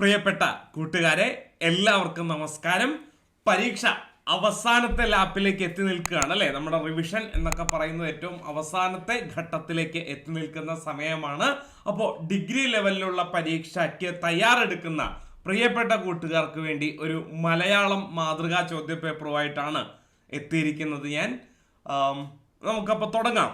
പ്രിയപ്പെട്ട കൂട്ടുകാരെ, എല്ലാവർക്കും നമസ്കാരം. പരീക്ഷ അവസാനത്തെ ലാപ്പിലേക്ക് എത്തി നിൽക്കുകയാണ് അല്ലേ? നമ്മുടെ റിവിഷൻ എന്നൊക്കെ പറയുന്നത് ഏറ്റവും അവസാനത്തെ ഘട്ടത്തിലേക്ക് എത്തി നിൽക്കുന്ന സമയമാണ്. അപ്പോൾ ഡിഗ്രി ലെവലിലുള്ള പരീക്ഷയ്ക്ക് തയ്യാറെടുക്കുന്ന പ്രിയപ്പെട്ട കൂട്ടുകാർക്ക് വേണ്ടി ഒരു മലയാളം മാതൃകാ ചോദ്യപേപ്പറുമായിട്ടാണ് എത്തിയിരിക്കുന്നത് ഞാൻ. നമുക്കപ്പോൾ തുടങ്ങാം.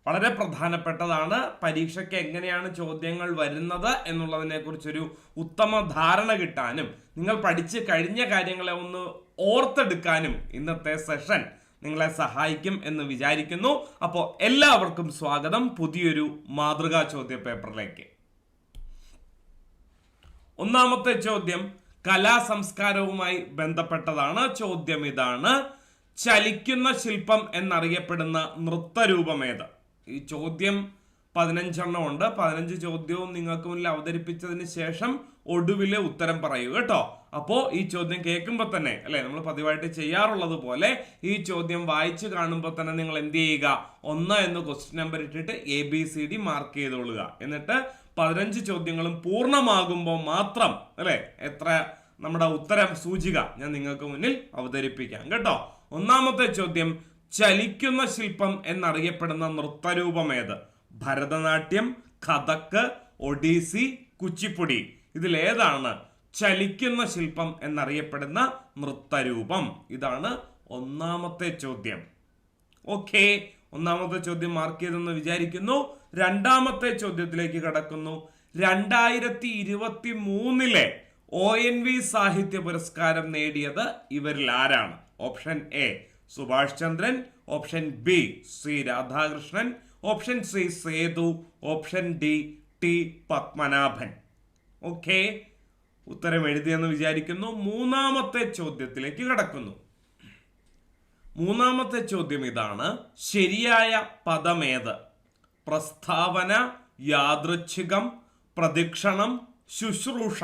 വളരെ പ്രധാനപ്പെട്ടതാണ്. പരീക്ഷയ്ക്ക് എങ്ങനെയാണ് ചോദ്യങ്ങൾ വരുന്നത് എന്നുള്ളതിനെ കുറിച്ചൊരു ഉത്തമ ധാരണ കിട്ടാനും നിങ്ങൾ പഠിച്ച് കഴിഞ്ഞ കാര്യങ്ങളെ ഒന്ന് ഓർത്തെടുക്കാനും ഇന്നത്തെ സെഷൻ നിങ്ങളെ സഹായിക്കും എന്ന് വിചാരിക്കുന്നു. അപ്പോൾ എല്ലാവർക്കും സ്വാഗതം പുതിയൊരു മാതൃകാ ചോദ്യ പേപ്പറിലേക്ക്. ഒന്നാമത്തെ ചോദ്യം കലാ സംസ്കാരവുമായി ബന്ധപ്പെട്ടതാണ്. ചോദ്യം ഇതാണ്: ചലിക്കുന്ന ശില്പം എന്നറിയപ്പെടുന്ന നൃത്തരൂപമേത്? ഈ ചോദ്യം 15 ഉണ്ട്. 15 ചോദ്യവും നിങ്ങൾക്ക് മുന്നിൽ അവതരിപ്പിച്ചതിന് ശേഷം ഒടുവിലെ ഉത്തരം പറയൂ കേട്ടോ. അപ്പോൾ ഈ ചോദ്യം കേൾക്കുമ്പോൾ തന്നെ അല്ലെ, നമ്മൾ പതിവായിട്ട് ചെയ്യാറുള്ളത് പോലെ ഈ ചോദ്യം വായിച്ചു കാണുമ്പോൾ തന്നെ നിങ്ങൾ എന്ത് ചെയ്യുക, 1 എന്ന് ക്വസ്റ്റ്യൻ നമ്പർ ഇട്ടിട്ട് ABCD മാർക്ക് ചെയ്തോളുക. എന്നിട്ട് 15 ചോദ്യങ്ങളും പൂർണ്ണമാകുമ്പോൾ മാത്രം അല്ലെ എത്ര നമ്മുടെ ഉത്തരം സൂചിക ഞാൻ നിങ്ങൾക്ക് മുന്നിൽ അവതരിപ്പിക്കാം കേട്ടോ. ഒന്നാമത്തെ ചോദ്യം: ചലിക്കുന്ന ശില്പം എന്നറിയപ്പെടുന്ന നൃത്തരൂപം ഏത്? ഭരതനാട്യം, കഥക്ക്, ഒഡീസി, കുച്ചിപ്പുടി. ഇതിലേതാണ് ചലിക്കുന്ന ശില്പം എന്നറിയപ്പെടുന്ന നൃത്തരൂപം? ഇതാണ് ഒന്നാമത്തെ ചോദ്യം. ഓക്കെ, ഒന്നാമത്തെ ചോദ്യം മാർക്ക് ചെയ്തെന്ന് വിചാരിക്കുന്നു. രണ്ടാമത്തെ ചോദ്യത്തിലേക്ക് കടക്കുന്നു. 2023 ONV സാഹിത്യ പുരസ്കാരം നേടിയത് ഇവരിൽ ആരാണ്? Option A Subhash Chandran, option B Sree Radhakrishnan, option C Sethu, option D T Padmanabhan. Okay, ഉത്തരം എഴുതിയെന്ന് വിചാരിക്കുന്നു. മൂന്നാമത്തെ ചോദ്യത്തിലേക്ക് കടക്കുന്നു. മൂന്നാമത്തെ ചോദ്യം ഇതാണ്: ശരിയായ പദമേത്? പ്രസ്താവന, യാദൃച്ഛികം, പ്രദക്ഷിണം, ശുശ്രൂഷ.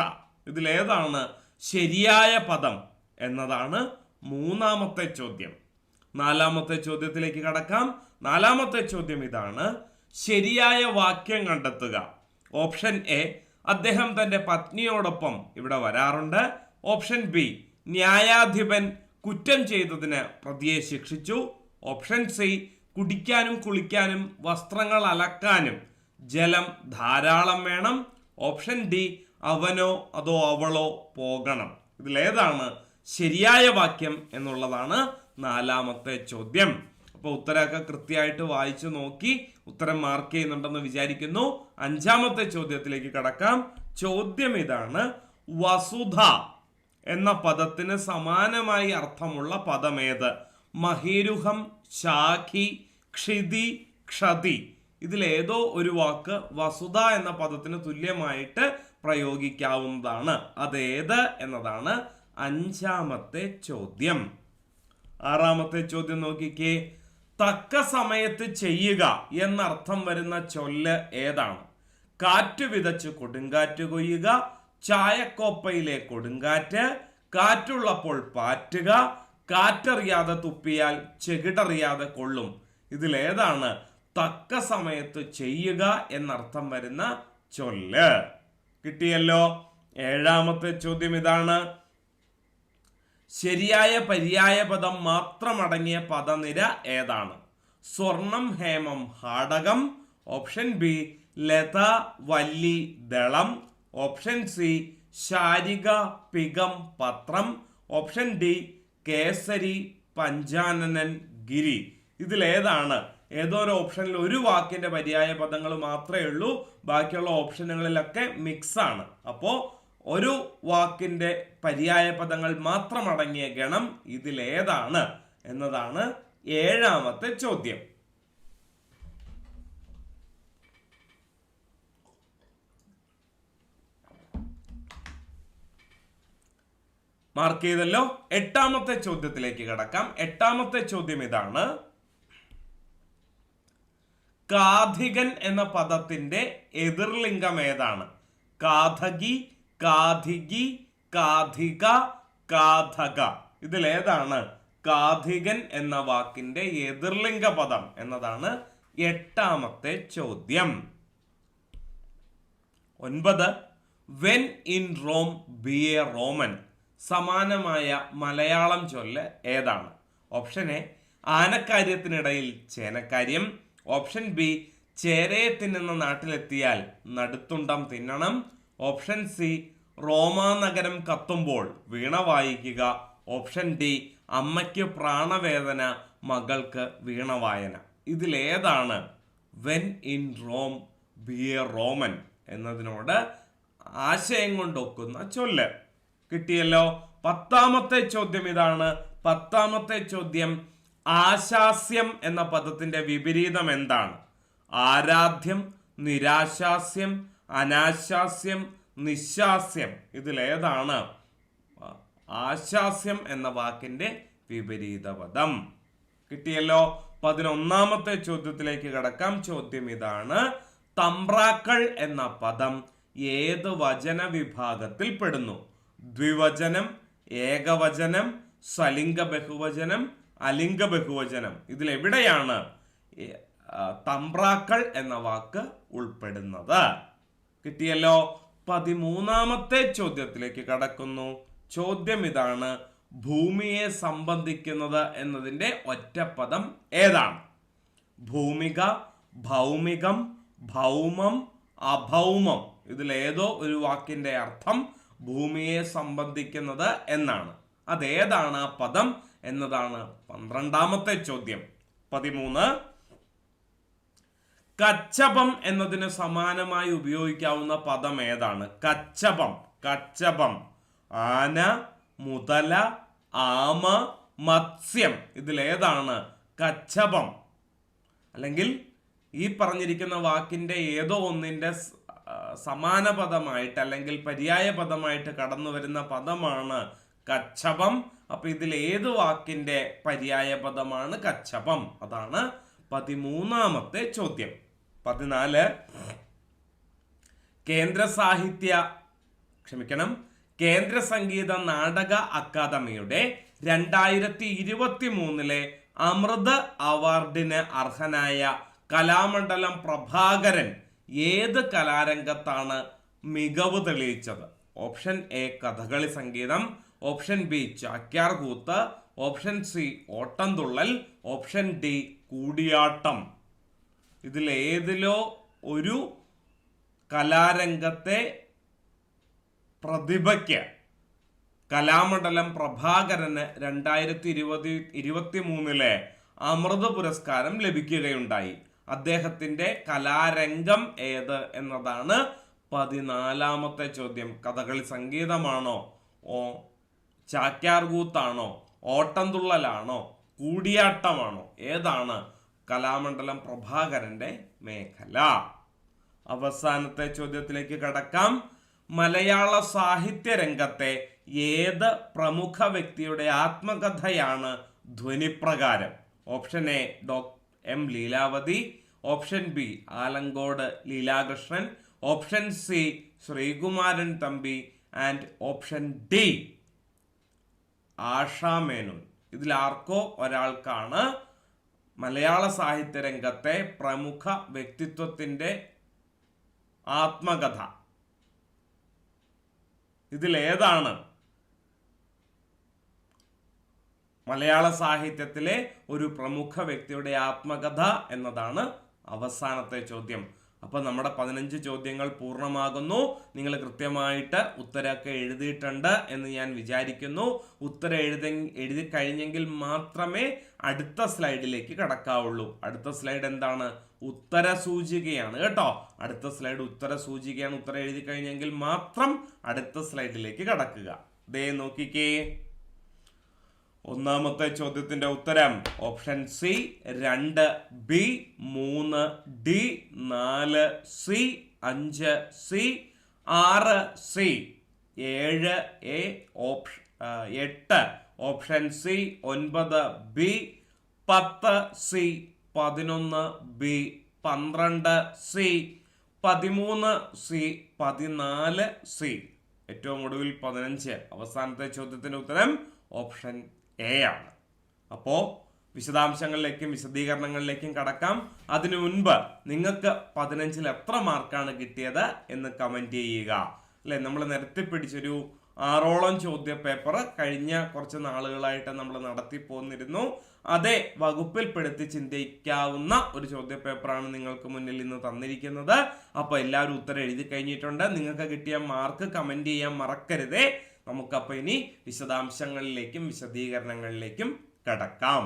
ഇതിലേതാണ് ശരിയായ പദം എന്നതാണ് മൂന്നാമത്തെ ചോദ്യം. നാലാമത്തെ ചോദ്യത്തിലേക്ക് കടക്കാം. നാലാമത്തെ ചോദ്യം ഇതാണ്: ശരിയായ വാക്യം കണ്ടെത്തുക. ഓപ്ഷൻ എ അദ്ദേഹം തന്റെ പത്നിയോടൊപ്പം ഇവിടെ വരാറുണ്ട്. ഓപ്ഷൻ ബി ന്യായാധിപൻ കുറ്റം ചെയ്തതിന് പ്രതിയെ ശിക്ഷിച്ചു. ഓപ്ഷൻ സി കുടിക്കാനും കുളിക്കാനും വസ്ത്രങ്ങൾ അലക്കാനും ജലം ധാരാളം വേണം. ഓപ്ഷൻ ഡി അവനോ അതോ അവളോ പോകണം. ഇതിലേതാണ് ശരിയായ വാക്യം എന്നുള്ളതാണ് നാലാമത്തെ ചോദ്യം. അപ്പോൾ ഉത്തരമൊക്കെ കൃത്യമായിട്ട് വായിച്ചു നോക്കി ഉത്തരം മാർക്ക് ചെയ്യുന്നുണ്ടെന്ന് വിചാരിക്കുന്നു. അഞ്ചാമത്തെ ചോദ്യത്തിലേക്ക് കടക്കാം. ചോദ്യം ഇതാണ്: വസുധ എന്ന പദത്തിന് സമാനമായി അർത്ഥമുള്ള പദമേത്? മഹീരുഹം, ശാഖി, ക്ഷിതി, ക്ഷതി. ഇതിലേതോ ഒരു വാക്ക് വസുധ എന്ന പദത്തിന് തുല്യമായിട്ട് പ്രയോഗിക്കാവുന്നതാണ്. അതേത് എന്നതാണ് അഞ്ചാമത്തെ ചോദ്യം. ആറാമത്തെ ചോദ്യം നോക്കിക്കേ. തക്ക സമയത്ത് ചെയ്യുക എന്നർത്ഥം വരുന്ന ചൊല്ല് ഏതാണ്? കാറ്റ് വിതച്ച് കൊടുങ്കാറ്റ് കൊയ്യുക, ചായക്കോപ്പയിലെ കൊടുങ്കാറ്റ്, കാറ്റുള്ളപ്പോൾ പാറ്റുക, കാറ്ററിയാതെ തുപ്പിയാൽ ചെകിടറിയാതെ കൊള്ളും. ഇതിലേതാണ് തക്ക സമയത്ത് ചെയ്യുക എന്നർത്ഥം വരുന്ന ചൊല്ല്? കിട്ടിയല്ലോ. ഏഴാമത്തെ ചോദ്യം ഇതാണ്: ശരിയായ പര്യായ പദം മാത്രമടങ്ങിയ പദനിര ഏതാണ്? സ്വർണം, ഹേമം, ഹാടകം. ഓപ്ഷൻ ബി ലത, വല്ലി, ദളം. ഓപ്ഷൻ സി ശാരിക, പികം, പത്രം. ഓപ്ഷൻ ഡി കേസരി, പഞ്ചാനനൻ, ഗിരി. ഇതിലേതാണ്? ഏതോ ഒരു ഓപ്ഷനിൽ ഒരു വാക്കിന്റെ പര്യായ പദങ്ങൾ മാത്രമേ ഉള്ളൂ, ബാക്കിയുള്ള ഓപ്ഷനുകളിലൊക്കെ മിക്സ് ആണ്. അപ്പോ ഒരു വാക്കിന്റെ പര്യായ പദങ്ങൾ മാത്രം അടങ്ങിയ ഗണം ഇതിലേതാണ് എന്നതാണ് ഏഴാമത്തെ ചോദ്യം. മാർക്ക് ചെയ്തല്ലോ. എട്ടാമത്തെ ചോദ്യത്തിലേക്ക് കടക്കാം. എട്ടാമത്തെ ചോദ്യം ഇതാണ്: കാഥികൻ എന്ന പദത്തിന്റെ എതിർലിംഗം ഏതാണ്? കാഥകി, കാഥികി, കാഥിക, കാഥക. ഇതിലേതാണ് കാഥികൻ എന്ന വാക്കിന്റെ എതിർലിംഗ പദം എന്നതാണ് എട്ടാമത്തെ ചോദ്യം. 9 when in Rome be a Roman സമാനമായ മലയാളം ചൊല്ല് ഏതാണ്? ഓപ്ഷൻ എ ആനക്കാര്യത്തിനിടയിൽ ചേനക്കാര്യം. ഓപ്ഷൻ ബി ചേരയെ തിന്നുന്ന നാട്ടിലെത്തിയാൽ നടുത്തുണ്ടം തിന്നണം. ഓപ്ഷൻ സി റോമാനഗരം കത്തുമ്പോൾ വീണ വായിക്കുക. ഓപ്ഷൻ ഡി അമ്മയ്ക്ക് പ്രാണവേദന മകൾക്ക് വീണ വായന. ഇതിലേതാണ് when in Rome be a Roman എന്നതിനോട് ആശയം കൊണ്ടൊക്കുന്ന ചൊല്ല്? കിട്ടിയല്ലോ. 10ാമത്തെ ചോദ്യം ഇതാണ്. 10ാമത്തെ ചോദ്യം, ആശാസ്യം എന്ന പദത്തിന്റെ വിപരീതം എന്താണ്? ആരാധ്യം, നിരാശാസ്യം, അനാശാസ്യം, നിശാസ്യം. ഇതിലേതാണ് ആശാസ്യം എന്ന വാക്കിന്റെ വിപരീത പദം? കിട്ടിയല്ലോ. 11ാമത്തെ ചോദ്യത്തിലേക്ക് കടക്കാം. ചോദ്യം ഇതാണ്. തമ്പ്രാക്കൾ എന്ന പദം ഏത് വചന വിഭാഗത്തിൽ പെടുന്നു? ദ്വിവചനം, ഏകവചനം, സലിംഗ ബഹുവചനം, അലിംഗ ബഹുവചനം. ഇതിലെവിടെയാണ് തമ്പ്രാക്കൾ എന്ന വാക്ക് ഉൾപ്പെടുന്നത്? കിട്ടിയല്ലോ. 13ാമത്തെ ചോദ്യത്തിലേക്ക് കടക്കുന്നു. ചോദ്യം ഇതാണ്. ഭൂമിയെ സംബന്ധിക്കുന്നത് എന്നതിന്റെ ഒറ്റപ്പദം ഏതാണ്? ഭൂമിക, ഭൗമികം, ഭൗമം, അഭൗമം. ഇതിലേതോ ഒരു വാക്കിന്റെ അർത്ഥം ഭൂമിയെ സംബന്ധിക്കുന്നത് എന്നാണ്. അതേതാണ് ആ പദം എന്നതാണ് 12ാമത്തെ ചോദ്യം. 13, കച്ചപം എന്നതിന് സമാനമായി ഉപയോഗിക്കാവുന്ന പദം ഏതാണ്? കച്ചപം. കച്ചപം ആന, മുതല, ആമ, മത്സ്യം. ഇതിലേതാണ് കച്ചപം? അല്ലെങ്കിൽ ഈ പറഞ്ഞിരിക്കുന്ന വാക്കിന്റെ ഏതോ ഒന്നിന്റെ സമാന പദമായിട്ട് അല്ലെങ്കിൽ പര്യായ പദമായിട്ട് കടന്നു വരുന്ന പദമാണ് കച്ചപം. അപ്പൊ ഇതിൽ ഏത് വാക്കിന്റെ പര്യായ പദമാണ് കച്ചപം? അതാണ് 13ാമത്തെ ചോദ്യം. 14, കേന്ദ്ര സംഗീത നാടക അക്കാദമിയുടെ 2023 അമൃത് അവാർഡിന് അർഹനായ കലാമണ്ഡലം പ്രഭാകരൻ ഏത് കലാരംഗത്താണ് മികവ് തെളിയിച്ചത്? ഓപ്ഷൻ എ കഥകളി സംഗീതം, option B Chakyar Koothu, option C Ottamthullal, option D Koodiyattam. ഇതിലേതിലോ ഒരു കലാരംഗത്തെ പ്രതിഭയ്ക്ക് കലാമണ്ഡലം പ്രഭാകരന് 2023 അമൃത പുരസ്കാരം ലഭിക്കുകയുണ്ടായി. അദ്ദേഹത്തിന്റെ കലാരംഗം ഏത് എന്നതാണ് 14ാമത്തെ ചോദ്യം. കഥകളി സംഗീതമാണോ, ചാക്യാർ കൂത്താണോ, ഓട്ടംതുള്ളലാണോ, കൂടിയാട്ടമാണോ? ഏതാണ് കലാമണ്ഡലം പ്രഭാകരന്റെ മേഖല? അവസാനത്തെ ചോദ്യത്തിലേക്ക് കടക്കാം. മലയാള സാഹിത്യ രംഗത്തെ ഏത് പ്രമുഖ വ്യക്തിയുടെ ആത്മകഥയാണ് ധ്വനിപ്രകാരം? Option A M Leelavathi, option B Alankode Leelakrishnan, option C Sreekumaran Thampi and option D Asha Menon. ഇതിൽ ആർക്കോ ഒരാൾക്കാണ് മലയാള സാഹിത്യ രംഗത്തെ പ്രമുഖ വ്യക്തിത്വത്തിന്റെ ആത്മകഥ. ഇതിലേതാണ് മലയാള സാഹിത്യത്തിലെ ഒരു പ്രമുഖ വ്യക്തിയുടെ ആത്മകഥ എന്നതാണ് അവസാനത്തെ ചോദ്യം. അപ്പൊ നമ്മുടെ 15 ചോദ്യങ്ങൾ പൂർണ്ണമാകുന്നു. നിങ്ങൾ കൃത്യമായിട്ട് ഉത്തരമൊക്കെ എഴുതിയിട്ടുണ്ട് എന്ന് ഞാൻ വിചാരിക്കുന്നു. ഉത്തരം എഴുതി കഴിഞ്ഞെങ്കിൽ മാത്രമേ അടുത്ത സ്ലൈഡിലേക്ക് കടക്കാവുള്ളൂ. അടുത്ത സ്ലൈഡ് എന്താണ്? ഉത്തര സൂചികയാണ് കേട്ടോ. അടുത്ത സ്ലൈഡ് ഉത്തര സൂചികയാണ്. ഉത്തരം എഴുതി കഴിഞ്ഞെങ്കിൽ മാത്രം അടുത്ത സ്ലൈഡിലേക്ക് കടക്കുക. ദേ നോക്കിക്കേ. ഒന്നാമത്തെ ചോദ്യത്തിന്റെ ഉത്തരം option C 2 B 3 D 4 C 5 C 6 C 7 A 8 option C 9 B 10 C 11 B 12 C 13 C 14 C ഏറ്റവും ഒടുവിൽ 15. അവസാനത്തെ ചോദ്യത്തിന്റെ ഉത്തരം ഓപ്ഷൻ എ ആണ്. അപ്പോ വിശദാംശങ്ങളിലേക്കും വിശദീകരണങ്ങളിലേക്കും കടക്കാം. അതിനു മുൻപ് നിങ്ങൾക്ക് 15-ൽ എത്ര മാർക്കാണ് കിട്ടിയത് എന്ന് കമന്റ് ചെയ്യുക. അല്ലെ, നമ്മൾ നിരത്തി പിടിച്ചൊരു 6ഓളം ചോദ്യ പേപ്പർ കഴിഞ്ഞ കുറച്ച് നാളുകളായിട്ട് നമ്മൾ നടത്തി പോന്നിരുന്നു. അതേ വകുപ്പിൽപ്പെടുത്തി ചിന്തിക്കാവുന്ന ഒരു ചോദ്യ പേപ്പറാണ് നിങ്ങൾക്ക് മുന്നിൽ ഇന്ന് തന്നിരിക്കുന്നത്. അപ്പൊ എല്ലാവരും ഉത്തരം എഴുതി കഴിഞ്ഞിട്ടുണ്ട്. നിങ്ങൾക്ക് കിട്ടിയ മാർക്ക് കമന്റ് ചെയ്യാൻ മറക്കരുതേ. നമുക്കപ്പൊ ഇനി വിശദാംശങ്ങളിലേക്കും വിശദീകരണങ്ങളിലേക്കും കടക്കാം.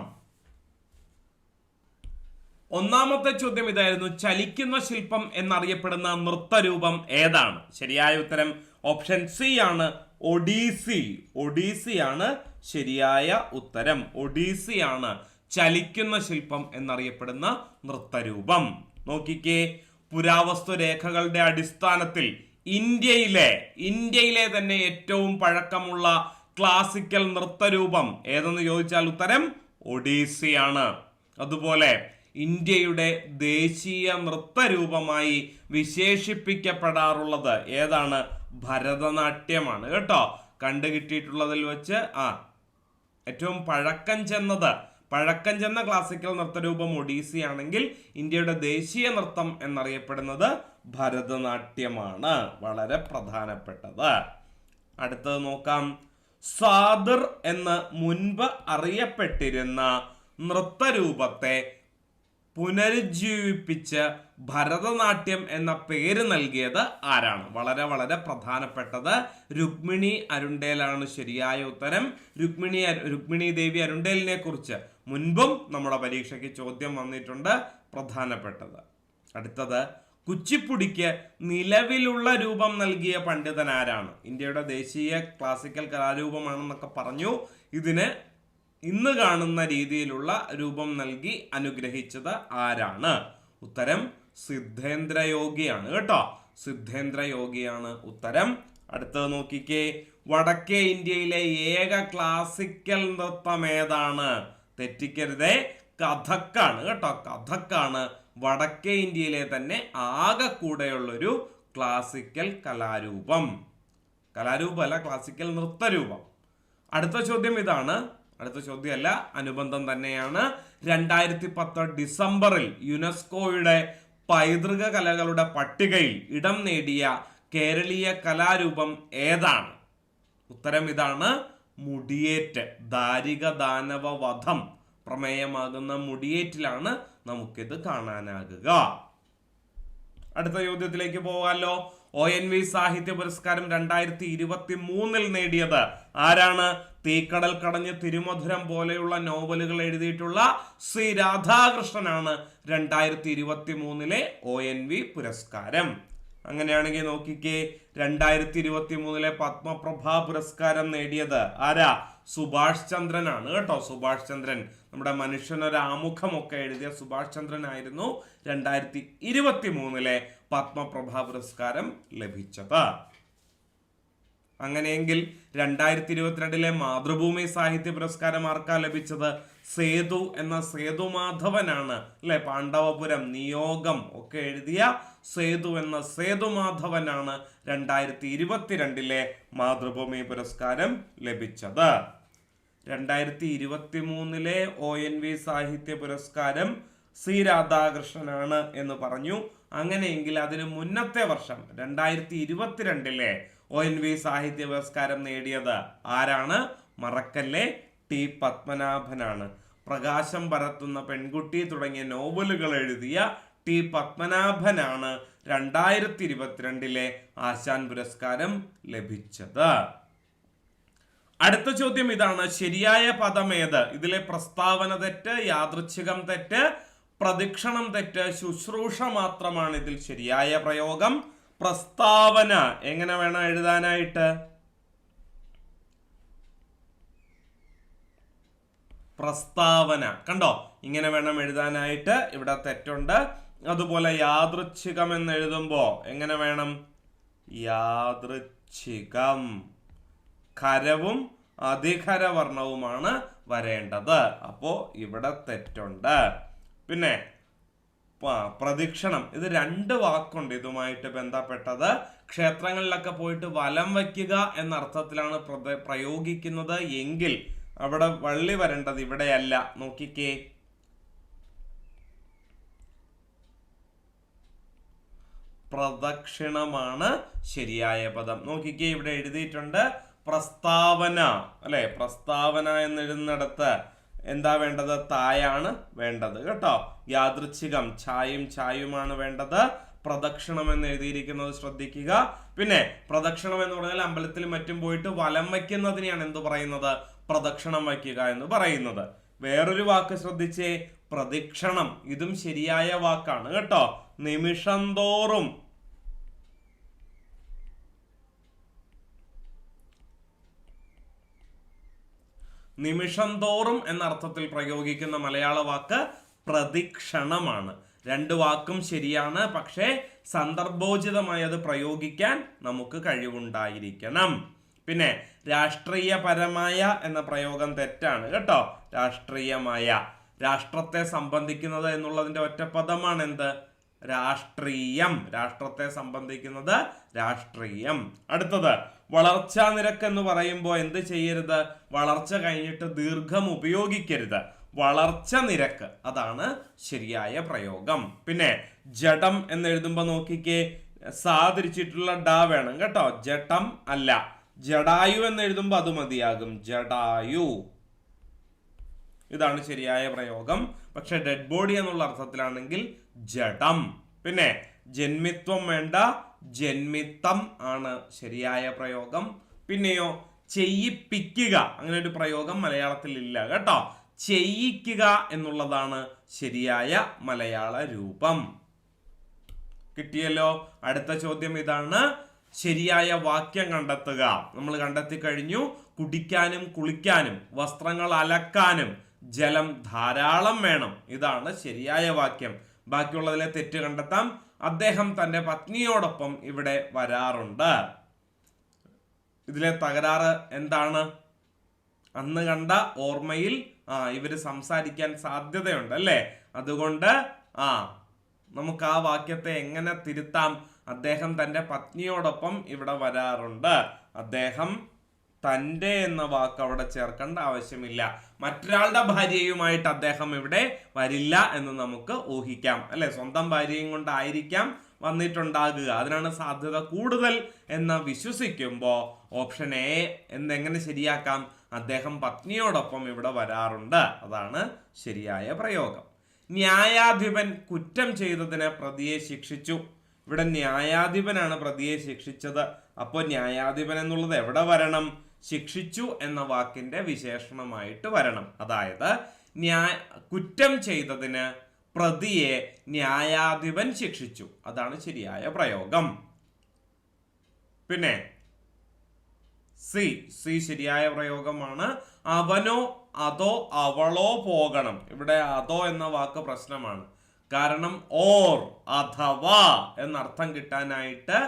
ഒന്നാമത്തെ ചോദ്യം ഇതായിരുന്നു: ചലിക്കുന്ന ശില്പം എന്നറിയപ്പെടുന്ന നൃത്തരൂപം ഏതാണ്? ശരിയായ ഉത്തരം ഓപ്ഷൻ സി ആണ്, ഒഡീസി. ഒഡീസിയാണ് ശരിയായ ഉത്തരം. ഒഡീസിയാണ് ചലിക്കുന്ന ശില്പം എന്നറിയപ്പെടുന്ന നൃത്തരൂപം. നോക്കിക്കേ, പുരാവസ്തു രേഖകളുടെ അടിസ്ഥാനത്തിൽ ഇന്ത്യയിലെ തന്നെ ഏറ്റവും പഴക്കമുള്ള ക്ലാസിക്കൽ നൃത്തരൂപം ഏതെന്ന് ചോദിച്ചാൽ ഉത്തരം ഒഡീസിയാണ്. അതുപോലെ ഇന്ത്യയുടെ ദേശീയ നൃത്തരൂപമായി വിശേഷിപ്പിക്കപ്പെടാറുള്ളത് ഏതാണ്? ഭരതനാട്യമാണ് കേട്ടോ. കണ്ടുകിട്ടിയിട്ടുള്ളതിൽ വെച്ച് ഏറ്റവും പഴക്കം ചെന്ന ക്ലാസിക്കൽ നൃത്തരൂപം ഒഡീസി ആണെങ്കിൽ ഇന്ത്യയുടെ ദേശീയ നൃത്തം എന്നറിയപ്പെടുന്നത് ഭരതനാട്യമാണ്. വളരെ പ്രധാനപ്പെട്ടത്. അടുത്തത് നോക്കാം. സാദിർ എന്ന് മുൻപ് അറിയപ്പെട്ടിരുന്ന നൃത്തരൂപത്തെ പുനരുജ്ജീവിപ്പിച്ച് ഭരതനാട്യം എന്ന പേര് നൽകിയത് ആരാണ്? വളരെ വളരെ പ്രധാനപ്പെട്ടത് രുക്മിണി അരുണ്ടേലാണ് ശരിയായ ഉത്തരം. രുക്മിണി ദേവി അരുണ്ടേലിനെ കുറിച്ച് മുൻപും നമ്മുടെ പരീക്ഷയ്ക്ക് ചോദ്യം വന്നിട്ടുണ്ട്. പ്രധാനപ്പെട്ടത്. അടുത്തത്, കുച്ചിപ്പുടിക്ക് നിലവിലുള്ള രൂപം നൽകിയ പണ്ഡിതൻ ആരാണ്? ഇന്ത്യയുടെ ദേശീയ ക്ലാസിക്കൽ കലാരൂപമാണെന്നൊക്കെ പറഞ്ഞു. ഇതിന് ഇന്ന് കാണുന്ന രീതിയിലുള്ള രൂപം നൽകി അനുഗ്രഹിച്ചത് ആരാണ്? ഉത്തരം സിദ്ധേന്ദ്രയോഗിയാണ് കേട്ടോ. സിദ്ധേന്ദ്രയോഗിയാണ് ഉത്തരം. അടുത്തത് നോക്കിക്കേ, വടക്കേ ഇന്ത്യയിലെ ഏക ക്ലാസിക്കൽ നൃത്തം ഏതാണ്? തെറ്റിക്കരുതേ, കഥക്കാണ് കേട്ടോ. കഥക്കാണ് വടക്കേ ഇന്ത്യയിലെ തന്നെ ആകെ കൂടെയുള്ളൊരു ക്ലാസിക്കൽ കലാരൂപം. കലാരൂപമല്ല, ക്ലാസിക്കൽ നൃത്തരൂപം. അടുത്ത ചോദ്യം ഇതാണ്. അടുത്ത ചോദ്യമല്ല, അനുബന്ധം തന്നെയാണ്. 2010 ഡിസംബറിൽ യുനെസ്കോയുടെ പൈതൃക കലകളുടെ പട്ടികയിൽ ഇടം നേടിയ കേരളീയ കലാരൂപം ഏതാണ്? ഉത്തരം ഇതാണ്, മുടിയേറ്റ്. ദാരിക ദാനവ വധം പ്രമേയമാകുന്ന മുടിയേറ്റിലാണ് നമുക്കിത് കാണാനാകുക. അടുത്ത ചോദ്യത്തിലേക്ക് പോകാമല്ലോ. ONV സാഹിത്യ പുരസ്കാരം 2023 നേടിയത് ആരാണ്? തീക്കടൽ കടഞ്ഞ് തിരുമധുരം പോലെയുള്ള നോവലുകൾ എഴുതിയിട്ടുള്ള ശ്രീ രാധാകൃഷ്ണനാണ് 2023 ONV പുരസ്കാരം. അങ്ങനെയാണെങ്കിൽ നോക്കിക്കേ, 2023 പത്മപ്രഭ പുരസ്കാരം നേടിയത് ആരാ? സുഭാഷ് ചന്ദ്രനാണ് കേട്ടോ. സുഭാഷ് ചന്ദ്രൻ, നമ്മുടെ മനുഷ്യനൊരാമുഖമൊക്കെ എഴുതിയ സുഭാഷ് ചന്ദ്രൻ ആയിരുന്നു 2023 പത്മപ്രഭ പുരസ്കാരം ലഭിച്ചത്. അങ്ങനെയെങ്കിൽ 2022 മാതൃഭൂമി സാഹിത്യ പുരസ്കാരം ആർക്കാ ലഭിച്ചത്? സേതു എന്ന സേതുമാധവനാണ് അല്ലെ. പാണ്ഡവപുരം, നിയോഗം ഒക്കെ എഴുതിയ സേതു എന്ന സേതുമാധവനാണ് 2022 മാതൃഭൂമി പുരസ്കാരം ലഭിച്ചത്. 2023 ONV സാഹിത്യ പുരസ്കാരം സി രാധാകൃഷ്ണനാണ് എന്ന് പറഞ്ഞു. അങ്ങനെയെങ്കിൽ അതിന് മുന്നത്തെ വർഷം 2022 ONV സാഹിത്യ പുരസ്കാരം നേടിയത് ആരാണ്? മറക്കല്ലേ, ടി പത്മനാഭനാണ്. പ്രകാശം പരത്തുന്ന പെൺകുട്ടി തുടങ്ങിയ നോവലുകൾ എഴുതിയ ടി പത്മനാഭനാണ് 2022 ആശാൻ പുരസ്കാരം ലഭിച്ചത്. അടുത്ത ചോദ്യം ഇതാണ്: ശരിയായ പദം ഏത്? ഇതിലെ പ്രസ്താവന തെറ്റ്, യാദൃച്ഛികം തെറ്റ്, പ്രദക്ഷിണം തെറ്റ്, ശുശ്രൂഷ മാത്രമാണ് ഇതിൽ ശരിയായ പ്രയോഗം. പ്രസ്താവന എങ്ങനെ വേണം എഴുതാനായിട്ട്? പ്രസ്താവന കണ്ടോ, ഇങ്ങനെ വേണം എഴുതാനായിട്ട്. ഇവിടെ തെറ്റുണ്ട്. അതുപോലെ യാദൃച്ഛികം എന്ന് എഴുതുമ്പോ എങ്ങനെ വേണം? യാദൃച്ഛികം, ഖരവും അധിഖരവർണവുമാണ് വരേണ്ടത്. അപ്പോ ഇവിടെ തെറ്റുണ്ട്. പിന്നെ പ്രദക്ഷിണം, ഇത് 2 വാക്കുണ്ട് ഇതുമായിട്ട് ബന്ധപ്പെട്ടത്. ക്ഷേത്രങ്ങളിലൊക്കെ പോയിട്ട് വലം വയ്ക്കുക എന്ന അർത്ഥത്തിലാണ് പ്രയോഗിക്കുന്നത് എങ്കിൽ അവിടെ വള്ളി വരേണ്ടത് ഇവിടെയല്ല. നോക്കിക്കേ, പ്രദക്ഷിണമാണ് ശരിയായ പദം. നോക്കിക്കേ, ഇവിടെ എഴുതിയിട്ടുണ്ട് പ്രസ്താവന, അല്ലെ? പ്രസ്താവന എന്ന് എഴുതുന്നിടത്ത് എന്താ വേണ്ടത്? തായാണ് വേണ്ടത് കേട്ടോ. യാദൃച്ഛികം ഛായും ഛായുമാണ് വേണ്ടത്. പ്രദക്ഷിണം എന്ന് എഴുതിയിരിക്കുന്നത് ശ്രദ്ധിക്കുക. പിന്നെ പ്രദക്ഷിണം എന്ന് പറഞ്ഞാൽ അമ്പലത്തിൽ മറ്റും പോയിട്ട് വലം വയ്ക്കുന്നതിനെയാണ് എന്ത് പറയുന്നത്? പ്രദക്ഷിണം വയ്ക്കുക എന്ന് പറയുന്നത്. വേറൊരു വാക്ക് ശ്രദ്ധിച്ചേ, പ്രദക്ഷിണം. ഇതും ശരിയായ വാക്കാണ് കേട്ടോ. നിമിഷം തോറും, നിമിഷം തോറും എന്ന അർത്ഥത്തിൽ പ്രയോഗിക്കുന്ന മലയാള വാക്ക് പ്രദക്ഷിണമാണ്. രണ്ട് വാക്കും ശരിയാണ്, പക്ഷേ സന്ദർഭോചിതമായി അത് പ്രയോഗിക്കാൻ നമുക്ക് കഴിവുണ്ടായിരിക്കണം. പിന്നെ രാഷ്ട്രീയപരമായ എന്ന പ്രയോഗം തെറ്റാണ് കേട്ടോ. രാഷ്ട്രീയമായ, രാഷ്ട്രത്തെ സംബന്ധിക്കുന്നത് എന്നുള്ളതിന്റെ ഒറ്റ പദമാണ് എന്ത്? രാഷ്ട്രീയം. രാഷ്ട്രത്തെ സംബന്ധിക്കുന്നത് രാഷ്ട്രീയം. അടുത്തത് വളർച്ചാ നിരക്ക് എന്ന് പറയുമ്പോൾ എന്ത് ചെയ്യരുത്? വളർച്ച കഴിഞ്ഞിട്ട് ദീർഘം ഉപയോഗിക്കരുത്. വളർച്ച നിരക്ക്, അതാണ് ശരിയായ പ്രയോഗം. പിന്നെ ജഡം എന്ന് എഴുതുമ്പോ നോക്കിക്കേ, സാധിച്ചിട്ടുള്ള ഡ വേണം കേട്ടോ. ജഡം അല്ല. ജഡായു എന്ന് എഴുതുമ്പോ അത് മതിയാകും. ജഡായു, ഇതാണ് ശരിയായ പ്രയോഗം. പക്ഷെ ഡെഡ് ബോഡി എന്നുള്ള അർത്ഥത്തിലാണെങ്കിൽ ജഡം. പിന്നെ ജന്മിത്വം വേണ്ട, ജന്മിത്തം ആണ് ശരിയായ പ്രയോഗം. പിന്നെയോ ചെയ്യിപ്പിക്കുക, അങ്ങനെ ഒരു പ്രയോഗം മലയാളത്തിൽ ഇല്ല കേട്ടോ. ചെയ്യിക്കുക എന്നുള്ളതാണ് ശരിയായ മലയാള രൂപം. കിട്ടിയല്ലോ. അടുത്ത ചോദ്യം ഇതാണ്, ശരിയായ വാക്യം കണ്ടെത്തുക. നമ്മൾ കണ്ടെത്തി കഴിഞ്ഞു. കുടിക്കാനും കുളിക്കാനും വസ്ത്രങ്ങൾ അലക്കാനും ജലം ധാരാളം വേണം. ഇതാണ് ശരിയായ വാക്യം. ബാക്കിയുള്ളതിലെ തെറ്റ് കണ്ടെത്താം. അദ്ദേഹം തന്റെ പത്നിയോടൊപ്പം ഇവിടെ വരാറുണ്ട്. ഇതിലെ തകരാറ് എന്താണ്? അന്ന് കണ്ട ഓർമ്മയിൽ ഇവര് സംസാരിക്കാൻ സാധ്യതയുണ്ട് അല്ലേ? അതുകൊണ്ട് നമുക്ക് ആ വാക്യത്തെ എങ്ങനെ തിരുത്താം? അദ്ദേഹം തന്റെ പത്നിയോടൊപ്പം ഇവിടെ വരാറുണ്ട്. അദ്ദേഹം തൻ്റെ എന്ന വാക്ക് അവിടെ ചേർക്കേണ്ട ആവശ്യമില്ല. മറ്റൊരാളുടെ ഭാര്യയുമായിട്ട് അദ്ദേഹം ഇവിടെ വരില്ല എന്ന് നമുക്ക് ഊഹിക്കാം അല്ലെ? സ്വന്തം ഭാര്യയും കൊണ്ടായിരിക്കാം വന്നിട്ടുണ്ടാകുക. അതിനാണ് സാധ്യത കൂടുതൽ എന്ന് വിശ്വസിക്കുമ്പോൾ ഓപ്ഷൻ എ എന്നെങ്ങനെ ശരിയാക്കാം? അദ്ദേഹം പത്നിയോടൊപ്പം ഇവിടെ വരാറുണ്ട്. അതാണ് ശരിയായ പ്രയോഗം. ന്യായാധിപൻ കുറ്റം ചെയ്തതിന് പ്രതിയെ ശിക്ഷിച്ചു. ഇവിടെ ന്യായാധിപനാണ് പ്രതിയെ ശിക്ഷിച്ചത്. അപ്പോൾ ന്യായാധിപൻ എന്നുള്ളത് എവിടെ വരണം? ശിക്ഷിച്ചു എന്ന വാക്കിന്റെ വിശേഷണമായിട്ട് വരണം. അതായത് കുറ്റം ചെയ്തതിന് പ്രതിയെ ന്യായാധിപൻ ശിക്ഷിച്ചു. അതാണ് ശരിയായ പ്രയോഗം. പിന്നെ സി ശരിയായ പ്രയോഗമാണ്. അവനോ അതോ അവളോ പോകണം. ഇവിടെ അതോ എന്ന വാക്ക് പ്രശ്നമാണ്. കാരണം ഓർ അഥവാ എന്നർത്ഥം കിട്ടാനായിട്ട്